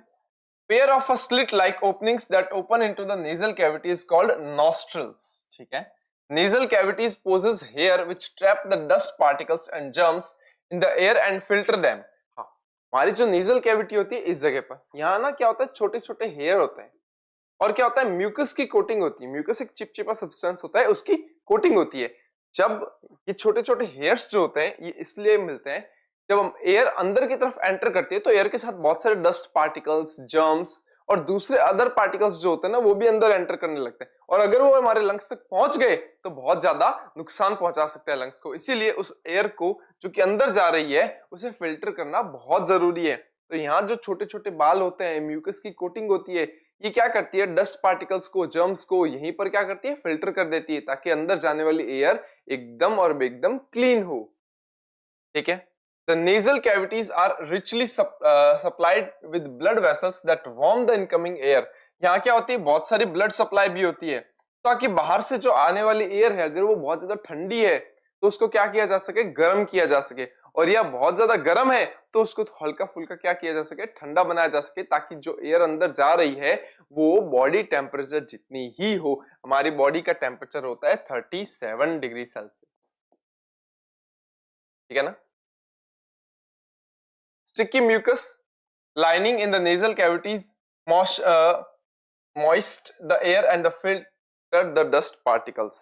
pair of a slit like openings that open into the nasal cavity is called nostrils, ठीक है। nasal cavities poses hair which trap the dust particles and germs in the air and filter them। हाँ, हमारी जो nasal cavity होती है इस जगह पर, यहाँ ना क्या होता है, छोटे छोटे हेयर होते हैं, और क्या होता है, म्यूकस की कोटिंग होती है। म्यूकस एक चिपचिपा सब्सटेंस होता है, उसकी कोटिंग होती है। जब ये छोटे छोटे हेयर्स जो होते हैं ये इसलिए मिलते हैं, जब हम एयर अंदर की तरफ एंटर करती है तो एयर के साथ बहुत सारे डस्ट पार्टिकल्स, जर्म्स और दूसरे अदर पार्टिकल्स जो होते हैं ना वो भी अंदर एंटर करने लगते हैं, और अगर वो हमारे लंग्स तक पहुंच गए तो बहुत ज्यादा नुकसान पहुंचा सकता है लंग्स को। इसीलिए उस एयर को जो कि अंदर जा रही है उसे फिल्टर करना बहुत जरूरी है। तो यहाँ जो छोटे छोटे बाल होते हैं, म्यूकस की कोटिंग होती है, ये क्या करती है, डस्ट पार्टिकल्स को, जर्म्स को यहीं पर क्या करती है, फिल्टर कर देती है, ताकि अंदर जाने वाली एयर एकदम और एकदम क्लीन हो। ठीक है। The nasal cavities are richly supplied with blood vessels that warm the incoming air। यहाँ क्या होती है, बहुत सारी ब्लड सप्लाई भी होती है, ताकि बाहर से जो आने वाली एयर है अगर वो बहुत ज्यादा ठंडी है तो उसको क्या किया जा सके, गर्म किया जा सके, और यह बहुत ज्यादा गर्म है तो उसको हल्का फुल्का क्या किया जा सके, ठंडा बनाया जा सके, ताकि जो एयर अंदर जा रही है वो बॉडी टेम्परेचर जितनी ही हो। हमारी बॉडी का टेम्परेचर होता है 37 डिग्री सेल्सियस, ठीक है ना। Sticky mucus lining in the nasal cavities moist the air and the filter the dust particles।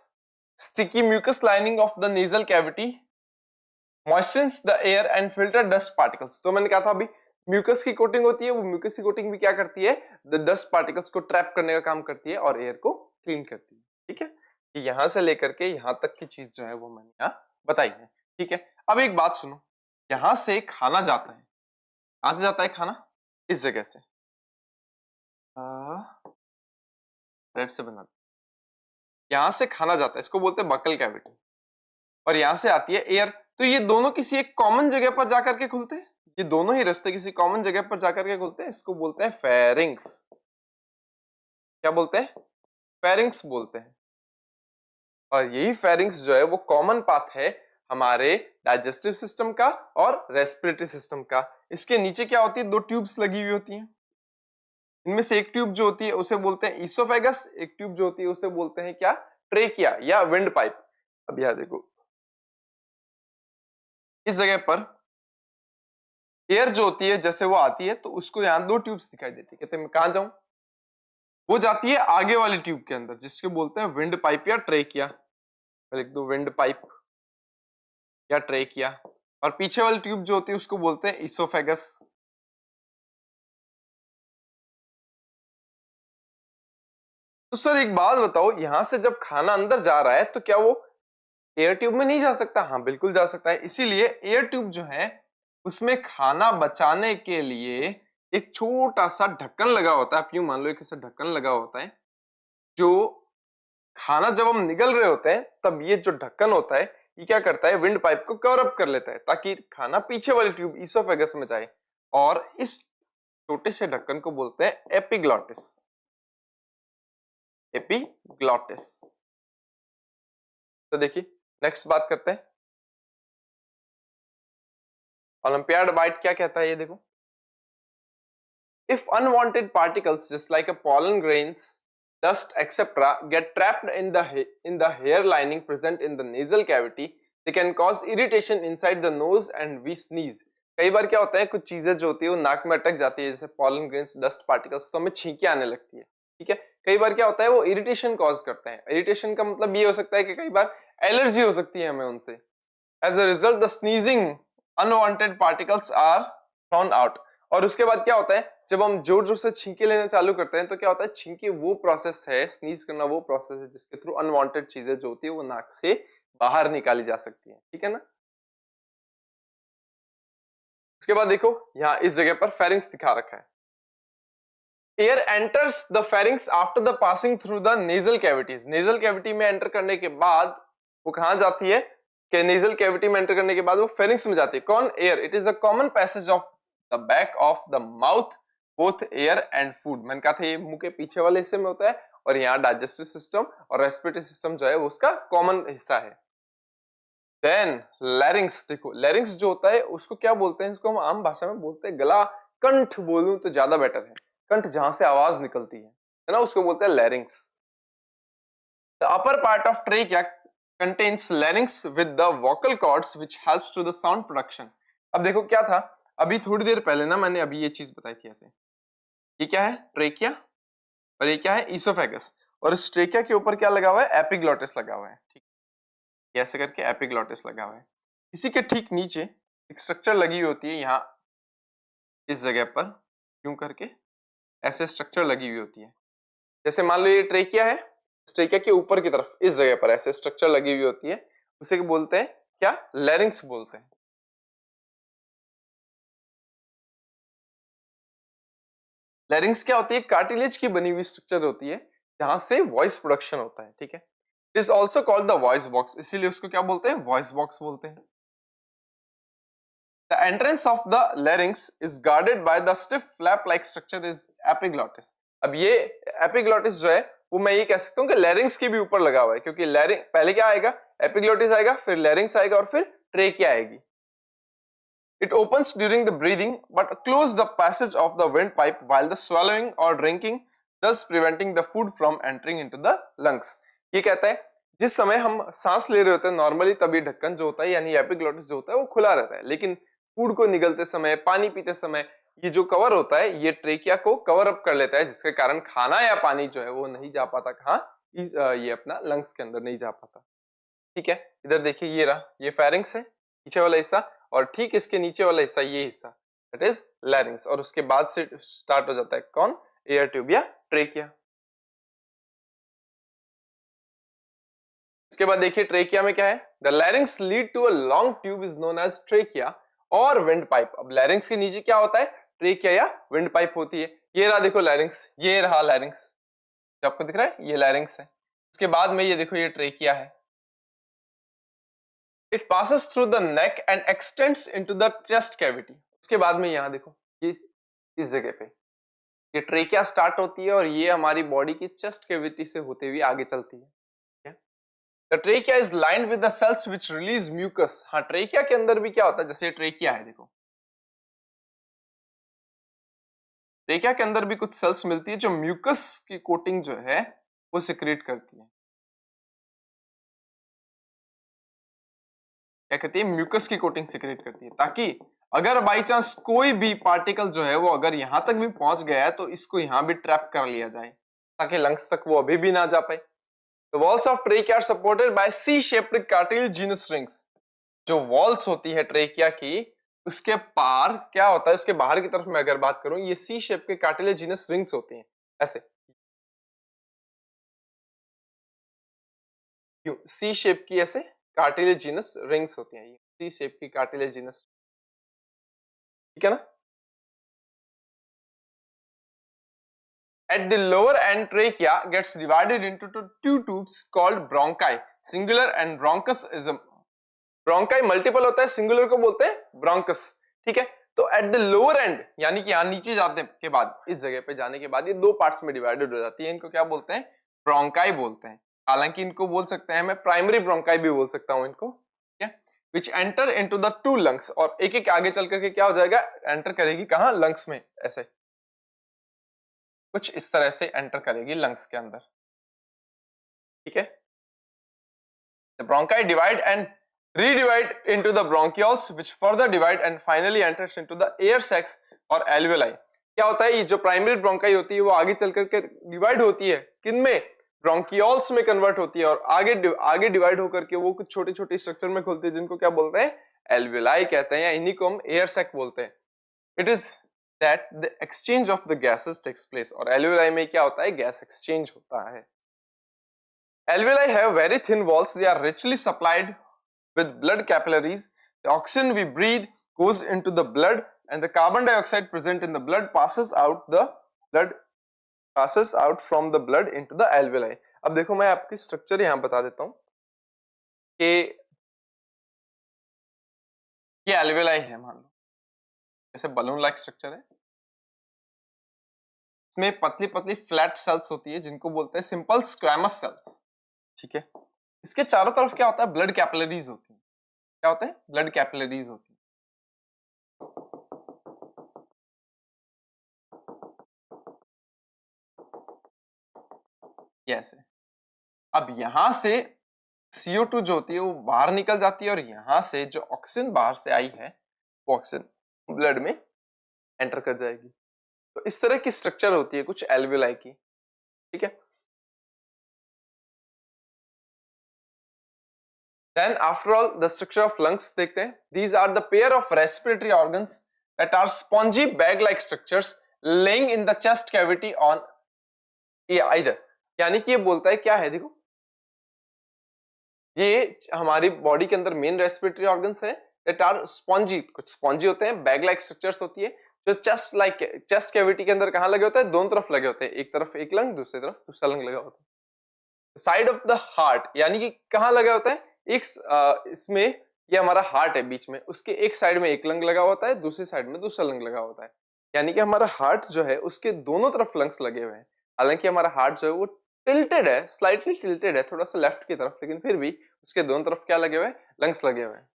Sticky mucus lining of the nasal cavity moistens the air and filter dust particles। तो मैंने कहा था अभी mucus की coating होती है, वो mucus की कोटिंग भी क्या करती है, द डस्ट पार्टिकल्स को ट्रैप करने का काम करती है और एयर को क्लीन करती है। ठीक है, यहां से लेकर के यहां तक की चीज जो है वो मैंने यहाँ बताई है। ठीक है, अब एक बात सुनो, यहां से खाना जाता है, कहां से जाता है खाना, इस जगह से रेड से बना, यहां से खाना जाता है, इसको बोलते हैं बकल कैविटी, और यहां से आती है एयर। तो ये दोनों किसी एक कॉमन जगह पर जाकर के खुलते हैं, ये दोनों ही रास्ते किसी कॉमन जगह पर जाकर के खुलते हैं, इसको बोलते हैं फेरिंग्स। क्या बोलते हैं, फेरिंग्स बोलते हैं। और यही फेरिंग्स जो है वो कॉमन पाथ है हमारे डाइजेस्टिव सिस्टम का और रेस्पिरेटरी सिस्टम का। इसके नीचे क्या होती है, दो ट्यूब्स लगी हुई होती हैं, इनमें से एक ट्यूब जो होती है उसे बोलते हैं ईसोफेगस, एक ट्यूब जो होती है उसे बोलते हैं क्या, ट्रेकिया या विंड पाइप। अब यहां देखो, इस जगह पर एयर जो होती है जैसे वो आती है तो उसको यहाँ दो ट्यूब्स दिखाई देती है, कहते हैं मैं कहां जाऊं, वो जाती है आगे वाली ट्यूब के अंदर जिसको बोलते हैं विंड पाइप या ट्रेकिया। लिख दो विंड पाइप या ट्रेकिया, और पीछे वाली ट्यूब जो होती है उसको बोलते हैं ईसोफेगस। तो सर एक बात बताओ, यहां से जब खाना अंदर जा रहा है तो क्या वो एयर ट्यूब में नहीं जा सकता? हाँ बिल्कुल जा सकता है, इसीलिए एयर ट्यूब जो है उसमें खाना बचाने के लिए एक छोटा सा ढक्कन लगा होता है। आप यूं मान लो एक ऐसा ढक्कन लगा होता है, जो खाना जब हम निगल रहे होते हैं तब ये जो ढक्कन होता है ये क्या करता है, विंड पाइप को कवर अप कर लेता है ताकि खाना पीछे वाली ट्यूब ईसोफेगस में जाए, और इस छोटे से ढक्कन को बोलते हैं एपिग्लॉटिस। एपिग्लॉटिस। तो देखिए नेक्स्ट बात करते हैं, ओलंपियाड बाइट क्या कहता है, ये देखो, if unwanted particles just like a pollen grains, dust etc get trapped in the hair lining present in the nasal cavity, they can cause irritation inside the nose and we sneeze। कई बार क्या होता है, कुछ चीजें जो होती है वो नाक में अटक जाती है, जैसे पॉलन ग्रेन्स, डस्ट पार्टिकल्स, तो हमें छींके आने लगती है। ठीक है, कई बार क्या होता है वो इरिटेशन कॉज करते हैं। इरिटेशन का मतलब ये हो सकता है कि कई बार एलर्जी हो सकती है हमें उनसे। As a result the sneezing unwanted particles are thrown out. और उसके बाद क्या होता है, जब हम जोर जोर से छींके लेना चालू करते हैं तो क्या होता है, छींके वो प्रोसेस है, स्नीज करना वो प्रोसेस है जिसके थ्रू अनवांटेड चीजें जो होती है वो नाक से बाहर निकाली जा सकती है। ठीक है ना। उसके बाद देखो यहाँ इस जगह पर फेरिंग्स दिखा रखा है। Air enters the pharynx after the passing through the nasal cavities. Nasal cavity में एंटर करने के बाद वो कहां जाती है, कि नेजल कैविटी में एंटर करने के बाद वो फेरिंग्स में जाती है। कौन, air. It is a common passage of the back of the mouth both air and food. मैंने कहा था ये मुंह के पीछे वाले हिस्से में होता है, और यहाँ डाइजेस्टिव सिस्टम और रेस्पिरेटरी सिस्टम जो है वो उसका कॉमन हिस्सा है। देन लैरिंग्स, देखो लैरिंग्स जो होता है उसको क्या बोलते हैं, इसको हम आम भाषा में बोलते हैं गला, कंठ बोलूं तो ज्यादा बेटर है, कंठ जहां से आवाज निकलती है ना, उसको बोलते हैं larynx. The upper part of trachea contains larynx with the vocal cords which helps to the sound production. अब देखो क्या था, अभी थोड़ी देर पहले ना मैंने अभी ये चीज बताई थी, ऐसे ये क्या है ट्रेकिया और ये क्या है ईसोफेगस, और इस ट्रेकिया के ऊपर क्या लगा हुआ है, एपिग्लॉटिस लगा हुआ है, ठीक है, ऐसे करके एपिग्लॉटिस लगा हुआ है। इसी के ठीक नीचे एक स्ट्रक्चर लगी हुई होती है, यहाँ इस जगह पर यूं करके ऐसे स्ट्रक्चर लगी हुई होती है। जैसे मान लो ये ट्रेकिया है, इस ट्रेकिया के ऊपर की तरफ इस जगह पर ऐसे स्ट्रक्चर लगी हुई होती है, उसे बोलते हैं क्या, लैरिंग्स बोलते हैं। लैरिंग्स क्या होती है, कार्टिलेज की बनी हुई स्ट्रक्चर होती है जहां से वॉइस प्रोडक्शन होता है, ठीक है। Is also called the voice box, इसीलिए उसको क्या बोलते हैं, वॉइस बॉक्स बोलते हैं। The entrance of the larynx is guarded by the stiff flap-like structure is epiglottis। अब ये epiglottis जो है वो मैं ये कह सकता हूँ कि larynx के भी ऊपर लगा हुआ है, क्योंकि larynx पहले क्या आएगा, epiglottis आएगा, फिर larynx आएगा और फिर trachea आएगी। It opens during the breathing but close the passage of the windpipe while the swallowing or drinking, thus preventing the food from entering into the lungs। ये कहता है जिस समय हम सांस ले रहे होते हैं नॉर्मली, तभी ढक्कन जो होता है यानी एपिग्लॉटिस जो होता है वो खुला रहता है, लेकिन फूड को निगलते समय, पानी पीते समय ये जो कवर होता है ये ट्रेकिया को कवर अप कर लेता है, जिसके कारण खाना या पानी जो है वो नहीं जा पाता कहाँ, ये अपना लंग्स के अंदर नहीं जा पाता, ठीक है। इधर देखिए ये रहा, ये फेरिंग्स है पीछे वाला हिस्सा, और ठीक इसके नीचे वाला हिस्सा ये हिस्सा दैट इज लैरिंग्स, और उसके बाद से स्टार्ट हो जाता है कौन, एयर ट्यूब या ट्रेकिया। उसके बाद देखिए ट्रेकिया में क्या है, the larynx lead to a long tube is known as trachea और विंड पाइप। अब लैरिंग्स के नीचे क्या होता है, ट्रेकिया या विंड पाइप होती है। ये रहा देखो लैरिंग्स, ये रहा लैरिंग्स जो आपको दिख रहा है, ये लैरिंग्स है। उसके बाद में ये देखो ये ट्रेकिया है। It passes through the neck and x tends into the chest cavity. उसके बाद में यहाँ देखो ये इस जगह पे ये ट्रेकिया स्टार्ट होती है और ये हमारी बॉडी की चेस्ट कैविटी से होते हुए आगे चलती है। The trachea is lined with the cells which release mucus। हाँ ट्रेकिया के अंदर भी क्या होता है, जैसे ट्रेकिया है देखो, ट्रेकिया के अंदर भी कुछ सेल्स मिलती है जो म्यूकस की कोटिंग जो है वो सिक्रेट करती है। क्या करती है, म्यूकस की कोटिंग सिक्रेट करती है, ताकि अगर बाई चांस कोई भी पार्टिकल जो है वो अगर यहां तक भी पहुंच गया है तो इसको यहां भी ट्रैप कर लिया जाए, ताकि लंग्स तक वो अभी भी ना जा पाए। The walls of trachea are supported by C-shaped cartilaginous rings। जो वॉल्स होती है ट्रेकिया की उसके पार क्या होता है, उसके बाहर की तरफ मैं अगर बात करूं, ये सी शेप के कार्टिलेजिनस रिंग्स होते हैं ऐसे, क्यों सी शेप की ऐसे कार्टिलेजिनस रिंग्स होती हैं, ये सी शेप की कार्टिलेजिनस, ठीक है ना। At the lower end, trachea gets divided into two tubes called bronchi, singular and bronchus is a bronchi multiple होता है, सिंगुलर को बोलते हैं ब्रोंकस, ठीक है। तो एट द लोअर एंड यानी कि यहां नीचे जाने के बाद, इस जगह पे जाने के बाद ये दो पार्ट्स में डिवाइडेड हो जाती है, इनको क्या बोलते हैं, ब्रोंकाई बोलते हैं। हालांकि इनको बोल सकते हैं, मैं प्राइमरी ब्रोंकाई भी बोल सकता हूं इनको, ठीक है, विच enter into the two lungs, और एक एक आगे चल करके क्या हो जाएगा, एंटर करेगी कहां, लंग्स में, ऐसे कुछ इस तरह से एंटर करेगी लंग्स के अंदर, ठीक है। The bronchi divide and redivide into the bronchioles, which further divide and finally enters into the air sacs और alveoli। क्या होता है, ये जो प्राइमरी ब्रोंकाई होती है वो आगे चल करके डिवाइड होती है, किनमें, ब्रोंकियोल्स में कन्वर्ट होती है, और आगे डिवाइड होकर के वो कुछ छोटे छोटे स्ट्रक्चर में खुलती है, जिनको क्या बोलते हैं, एल्वेलाई कहते हैं, या इन्हीं को हम एयर सैक बोलते हैं। It is that the exchange of the gases takes place, और एल्वेलाई में क्या होता है, गैस एक्सचेंज होता है। Alveoli have very thin walls. They are richly supplied with blood capillaries. The oxygen we breathe goes into the blood, and the carbon dioxide present in the blood passes out from the blood into the alveoli। अब देखो मैं आपकी structure यहां बता देता हूं कि ये alveoli है, मान लो जैसे बलून लाइक स्ट्रक्चर है, इसमें पतली पतली फ्लैट सेल्स होती है जिनको बोलते हैं सिंपल स्क्वैमस सेल्स, ठीक है। इसके चारों तरफ क्या होता है, ब्लड कैपिलरीज होती है, क्या होते हैं, ब्लड कैपिलरीज होती है। ऐसे अब यहां से CO2 जो होती है वो बाहर निकल जाती है और यहां से जो ऑक्सीजन बाहर से आई है वो ऑक्सीजन ब्लड में एंटर कर जाएगी। तो इस तरह की स्ट्रक्चर होती है कुछ एल्वियोलाई की, ठीक है। Then after all the structure of lungs देखते हैं। These are the pair of respiratory organs that are spongy bag-like structures laying in the chest cavity on either, यानी कि ये बोलता है क्या है, देखो ये हमारी बॉडी के अंदर मेन रेस्पिरेटरी ऑर्गन्स है that are spongy, कुछ स्पॉन्जी होते हैं, बैग लाइक स्ट्रक्चर्स होती है जो चेस्ट कैविटी के अंदर कहाँ लगे होते हैं, दोनों तरफ लगे होते हैं, एक तरफ एक लंग, दूसरी तरफ दूसरा लंग लगा होता है। साइड ऑफ द हार्ट यानी कि कहाँ लगा होता है, एक इसमें ये हमारा हार्ट है बीच में, उसके एक साइड में एक लंग लगा होता है, दूसरी साइड में दूसरा लंग लगा होता है, यानी कि हमारा हार्ट जो है उसके दोनों तरफ लंग्स लगे हुए हैं। हालांकि हमारा हार्ट जो है वो टिल्टेड है, स्लाइटली टिल्टेड है थोड़ा सा लेफ्ट की तरफ, लेकिन फिर भी उसके दोनों तरफ क्या लगे हुए हैं, लंग्स लगे हुए हैं।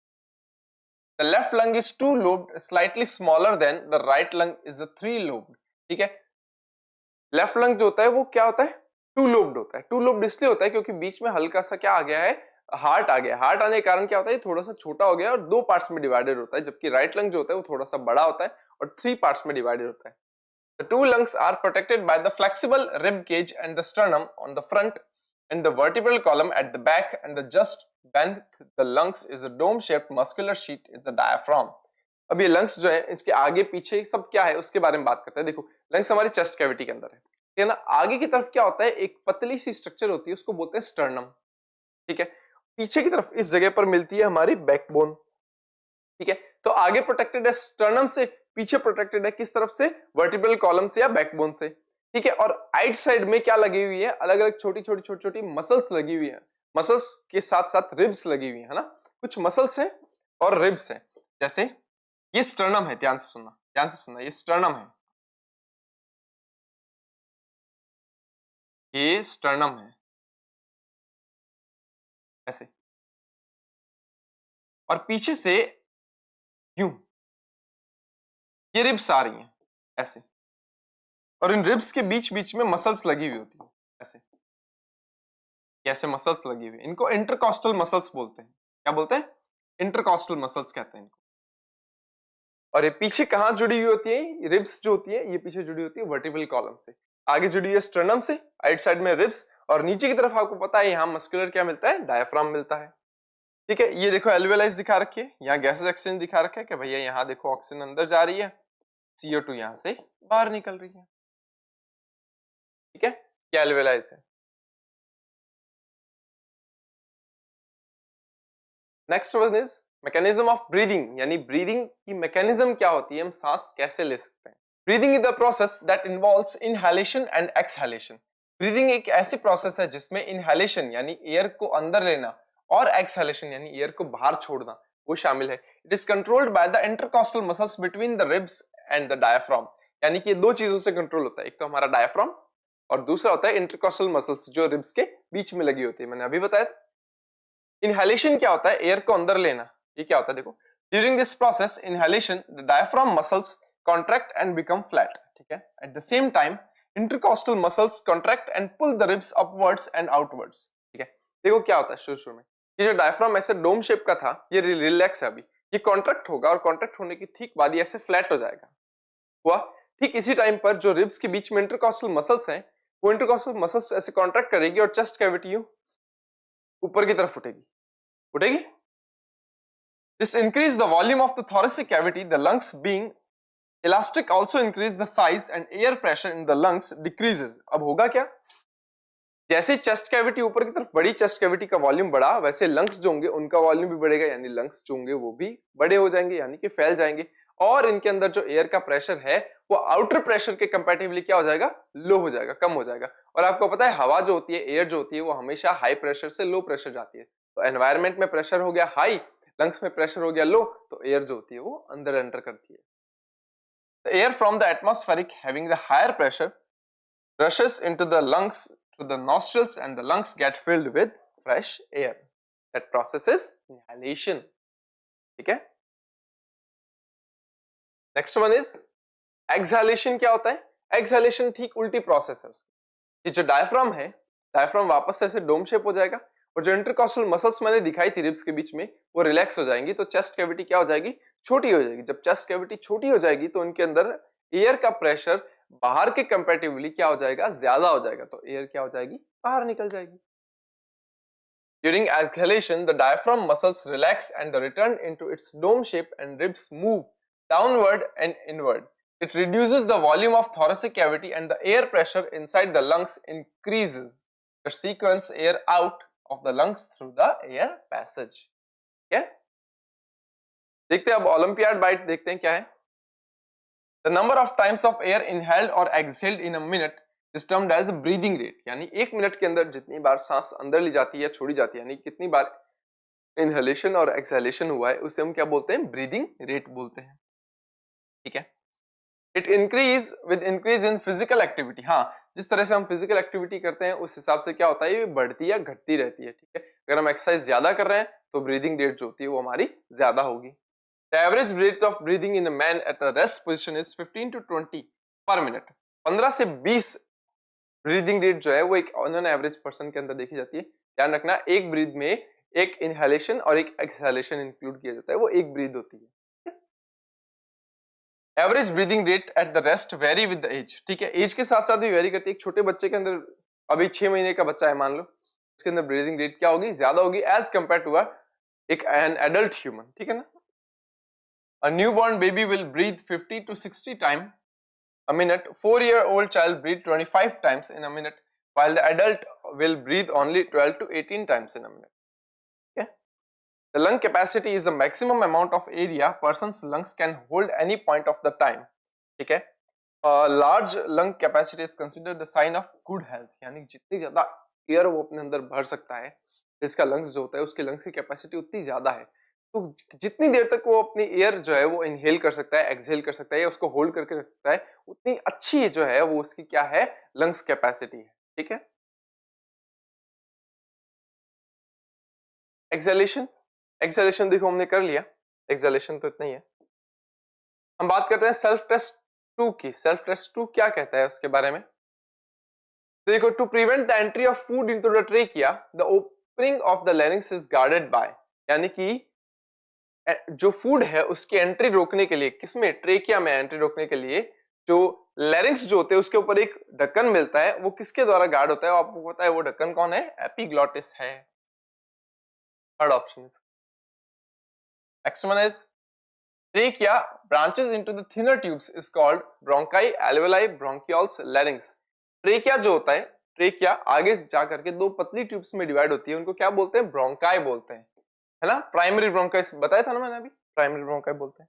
The left lung is two lobed, slightly smaller than the right lung is the three lobed, ठीक है। लेफ्ट लंग जो होता है वो क्या होता है, टू लोब्ड होता है। टू लोब्ड इसलिए होता है क्योंकि बीच में हल्का सा क्या आ गया है, हार्ट आ गया। हार्ट आने के कारण क्या होता है, थोड़ा सा छोटा हो गया और दो पार्ट्स में डिवाइडेड होता है, जबकि राइट लंग जो होता है वो थोड़ा सा बड़ा होता है और थ्री पार्ट्स में डिवाइडेड होता है। The two lungs are protected by the flexible rib cage and the sternum on the front and the vertebral column at the back, and the just beneath the lungs is a dome-shaped muscular sheet is the diaphragm. अब ये lungs जो है इसके आगे पीछे सब क्या है उसके बारे में बात करते हैं। देखो लंग्स हमारी चेस्ट कैविटी के अंदर है, ठीक है ना। आगे की तरफ क्या होता है, एक पतली सी स्ट्रक्चर होती है, उसको बोलते हैं स्टर्नम, ठीक है। पीछे की तरफ इस जगह पर मिलती है हमारी बैकबोन, ठीक है। तो आगे प्रोटेक्टेड है स्टर्नम से, पीछे प्रोटेक्टेड है किस तरफ से, वर्टिब्रल कॉलम से या बैकबोन से, ठीक है। और आइट साइड में क्या लगी हुई है, अलग अलग छोटी छोटी छोटी छोटी मसल्स लगी हुई है। मसल्स के साथ साथ रिब्स लगी हुई है ना, कुछ मसल्स हैं और रिब्स हैं। जैसे ये स्टर्नम है, ध्यान से सुनना, ध्यान से सुनना, ये स्टर्नम है, ये स्टर्नम है ऐसे, और पीछे से यूं ये रिब्स आ रही हैं ऐसे, और इन रिब्स के बीच बीच में मसल्स लगी हुई होती है ऐसे, ऐसे मसल्स लगी हुई, इनको इंटरकॉस्टल मसल्स बोलते हैं। क्या बोलते हैं, इंटरकॉस्टल मसल्स कहते हैं इनको। और ये पीछे कहां जुड़ी हुई होती है, रिब्स जो होती है ये पीछे जुड़ी होती है वर्टिब्रल कॉलम से, आगे जुड़ी है स्टर्नम से, राइट साइड में रिब्स, और नीचे की तरफ आपको पता है यहाँ मस्कुलर क्या मिलता है, डायफ्राम मिलता है, ठीक है। ये देखो एल्वियोलाइज दिखा रखी है, यहाँ गैसेस एक्सचेंज दिखा रखा है कि भैया यहाँ देखो ऑक्सीजन अंदर जा रही है, CO2 यहाँ से बाहर निकल रही है, ठीक है। क्या एल्वियोलाइज है। Next one is mechanism of breathing, यानी ब्रीदिंग की मैकेनिज्म क्या होती है, हम सांस कैसे ले सकते हैं। Breathing is the process that involves inhalation and exhalation. Breathing एक ऐसी प्रोसेस है जिसमें इनहेलेशन यानी एयर को अंदर लेना और एक्सहेलेशन यानी एयर को बाहर छोड़ना वो शामिल है। It is controlled by the intercostal muscles between the ribs and the diaphragm, यानी कि दो चीजों से कंट्रोल होता है, एक तो हमारा डायफ्राम और दूसरा होता है इंटरकॉस्टल मसल्स जो रिब्स के बीच में लगी होती है, मैंने अभी बताया। इनहेलेशन क्या होता है, एयर को अंदर लेना, ये क्या होता है देखो, during this process inhalation the diaphragm muscles contract and become flat, ठीक है। At the same time intercostal muscles contract and pull the ribs upwards and outwards, ठीक है। देखो क्या होता है शुरू शुरू में ये जो डायफ्राम ऐसे डोम शेप का था ये रिलैक्स है, अभी ये कॉन्ट्रैक्ट होगा और कॉन्ट्रैक्ट होने की ठीक बाद ये ऐसे फ्लैट हो जाएगा, हुआ। ठीक इसी टाइम पर जो रिब्स के बीच में इंटरकॉस्टल मसल्स हैं वो इंटरकॉस्टल मसल्स ऐसे कॉन्ट्रैक्ट करेगी और चेस्ट कैविटी ऊपर की तरफ उठेगी, उठेगी। This increase the volume of the thoracic cavity, the lungs being elastic also increase the size and air pressure in the lungs decreases। अब होगा क्या, जैसे चेस्ट कैविटी ऊपर की तरफ बढ़ी, चेस्ट कैविटी का वॉल्यूम बढ़ा, वैसे लंग्स जो होंगे उनका वॉल्यूम भी बढ़ेगा, यानी लंग्स जो होंगे वो भी बड़े हो जाएंगे, यानी कि फैल जाएंगे, और इनके अंदर जो एयर का प्रेशर है वो आउटर प्रेशर के कंपैरेटिवली क्या हो जाएगा, लो हो जाएगा, कम हो जाएगा। और आपको पता है हवा जो होती है, एयर जो होती है वो हमेशा हाई प्रेशर से लो प्रेशर जाती है। तो एनवायरमेंट में प्रेशर हो गया हाई, लंग्स में प्रेशर हो गया लो, तो एयर जो होती है वो अंदर एंटर करती है। The air from the atmospheric having the higher pressure rushes into the lungs to the nostrils and the lungs get filled with fresh air. That process is inhalation. ठीक है। Next one is exhalation. क्या होता है exhalation? ठीक उल्टी process है उसकी। ये जो डायफ्राम है, डायफ्राम वापस से ऐसे डोम शेप हो जाएगा और जो इंटरकॉस्टल मसल्स मैंने दिखाई थी रिब्स के बीच में वो रिलैक्स हो जाएंगी, तो चेस्ट कैविटी क्या हो जाएगी? छोटी हो जाएगी। जब चेस्ट कैविटी छोटी हो जाएगी तो उनके अंदर एयर का प्रेशर बाहर के कंपैरेटिवली क्या हो जाएगा? ज्यादा हो जाएगा, तो एयर क्या हो जाएगी? बाहर निकल जाएगी। During exhalation, the diaphragm muscles relax and return into its dome shape and ribs move downward and inward. It reduces the volume of thoracic cavity and the air pressure inside the lungs increases. The sequence air out of the lungs through the air passage. Okay? देखते हैं अब olympiad bite देखते हैं क्या है। The number of times of air inhaled or exhaled in a minute is termed as breathing rate. यानी एक minute के अंदर जितनी बार सांस अंदर ली जाती है या छोड़ी जाती है, यानी कितनी बार इनहेलेशन और एक्सहेलेशन हुआ है, उसे हम क्या बोलते हैं? ब्रीदिंग रेट बोलते हैं। ठीक है। It increase with increase in physical activity. हाँ, जिस तरह से हम फिजिकल एक्टिविटी करते हैं उस हिसाब से क्या होता है? ये बढ़ती या घटती रहती है। ठीक है। अगर हम एक्सरसाइज ज्यादा कर रहे हैं तो ब्रीदिंग रेट जो होती है वो हमारी ज्यादा होगी। The average rate of breathing in a man eight the rest position is 15 to 20 पर मिनट। 15 से 20 ब्रीदिंग रेट जो है वो एक ऑन एन एवरेज पर्सन के अंदर देखी जाती है। ध्यान रखना, एक ब्रीथ में एक इनहेलेशन और एक एक्सहेलेशन इंक्लूड किया जाता है, वो एक ब्रीथ होती है। Average breathing rate at the rest very with the age. ठीक है, एज के साथ साथ भी वेरी करती है। एक छोटे बच्चे के अंदर, अभी 6 महीने का बच्चा है मान लो, उसके अंदर ब्रीदिंग रेट क्या होगी? ज्यादा होगी एज कंपेयर टू एक एन एडल्ट ह्यूमन। ठीक है ना। A newborn baby will breathe 50 to 60 time a minute. 4-year-old child breathe 25 times in a minute, while the adult will breathe only 12 to 18 times in a minute. Okay? The lung capacity is the maximum amount of area person's lungs can hold any point of the time. ठीक है। Large lung capacity is considered the sign of good health. यानी जितनी ज्यादा air वो अपने अंदर भर सकता है, इसका लंग्स जो होता है उसके लंग्स की कैपेसिटी उतनी ज्यादा है, तो जितनी देर तक वो अपनी एयर जो है वो इनहेल कर सकता है, एक्सहेल कर सकता है या उसको होल्ड करके रख सकता है, उतनी अच्छी जो है वो उसकी क्या है? लंग्स कैपेसिटी है। ठीक है। एक्सहेलेशन, एक्सहेलेशन देखो हमने कर लिया, एक्सहेलेशन तो इतना ही है। हम बात करते हैं सेल्फ टेस्ट 2 की। सेल्फ टेस्ट 2 क्या कहता है उसके बारे में? देखो, to prevent the entry of food into the trachea, the opening of the larynx is guarded by. यानी कि जो फूड है उसकी एंट्री रोकने के लिए, किसमें? ट्रेकिया में एंट्री रोकने के लिए जो लैरिंक्स जो होते हैं उसके ऊपर एक ढक्कन मिलता है, वो किसके द्वारा गार्ड होता है? आपको पता है वो ढक्कन कौन है? एपिग्लॉटिस है। Third option. Next one is trachea branches into the thinner tubes is called bronchi, alveoli, bronchioles, larynx. Trachea जो होता है, ट्रेकिया आगे जा करके दो पतली ट्यूब्स में डिवाइड होती है, उनको क्या बोलते हैं? ब्रोंकाई बोलते हैं, है ना। प्राइमरी ब्रोंकाइस बताया था ना मैंने अभी, प्राइमरी ब्रोंकाई बोलते हैं।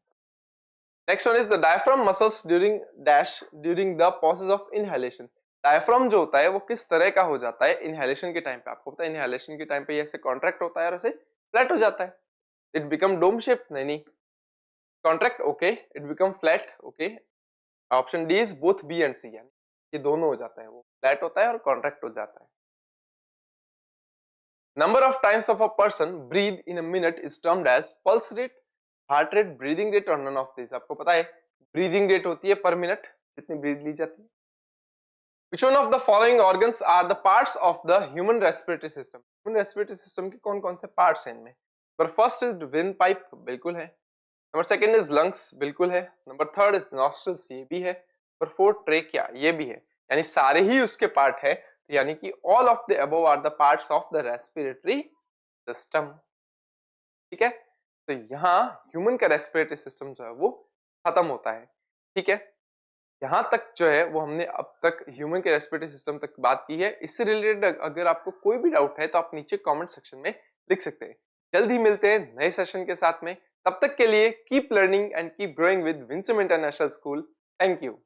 Next one is the diaphragm muscles during dash during the process of inhalation. Diaphragm जो होता है वो किस तरह का हो जाता है इनहेलेशन के टाइम पे? आपको पता है इनहेलेशन के टाइम पे ऐसे कॉन्ट्रैक्ट होता है और ऐसे फ्लैट हो जाता है। इट बिकम डोम शेप, नहीं, contract okay, it become flat okay. Option D is both B and C, यानी ये दोनों हो जाता है, वो फ्लैट होता है और कॉन्ट्रैक्ट हो जाता है। Number of times of a person breathe in a minute is termed as pulse rate, heart rate, breathing rate और none of these। आपको पता है breathing rate होती है पर मिनट, जितनी ब्रीथ ली जाती है। Which one of the following organs are the parts of the human respiratory system? Human respiratory system के कौन कौन से parts हैं इनमें? Number first is windpipe, बिल्कुल है। Number second is lungs, बिल्कुल है। Number third is nostrils, ये भी है। Number fourth trachea, ये भी है। यानी सारे ही उसके पार्ट है, यानी कि all of the above are the parts of the respiratory system। ठीक है। तो यहाँ ह्यूमन का रेस्पिरेटरी सिस्टम जो है वो खत्म होता है। ठीक है, यहां तक जो है वो हमने अब तक ह्यूमन के रेस्पिरेटरी सिस्टम तक बात की है। इससे रिलेटेड अगर आपको कोई भी डाउट है तो आप नीचे कमेंट सेक्शन में लिख सकते हैं। जल्द ही मिलते हैं नए सेशन के साथ में, तब तक के लिए keep learning and keep growing with Winsome international school. Thank you.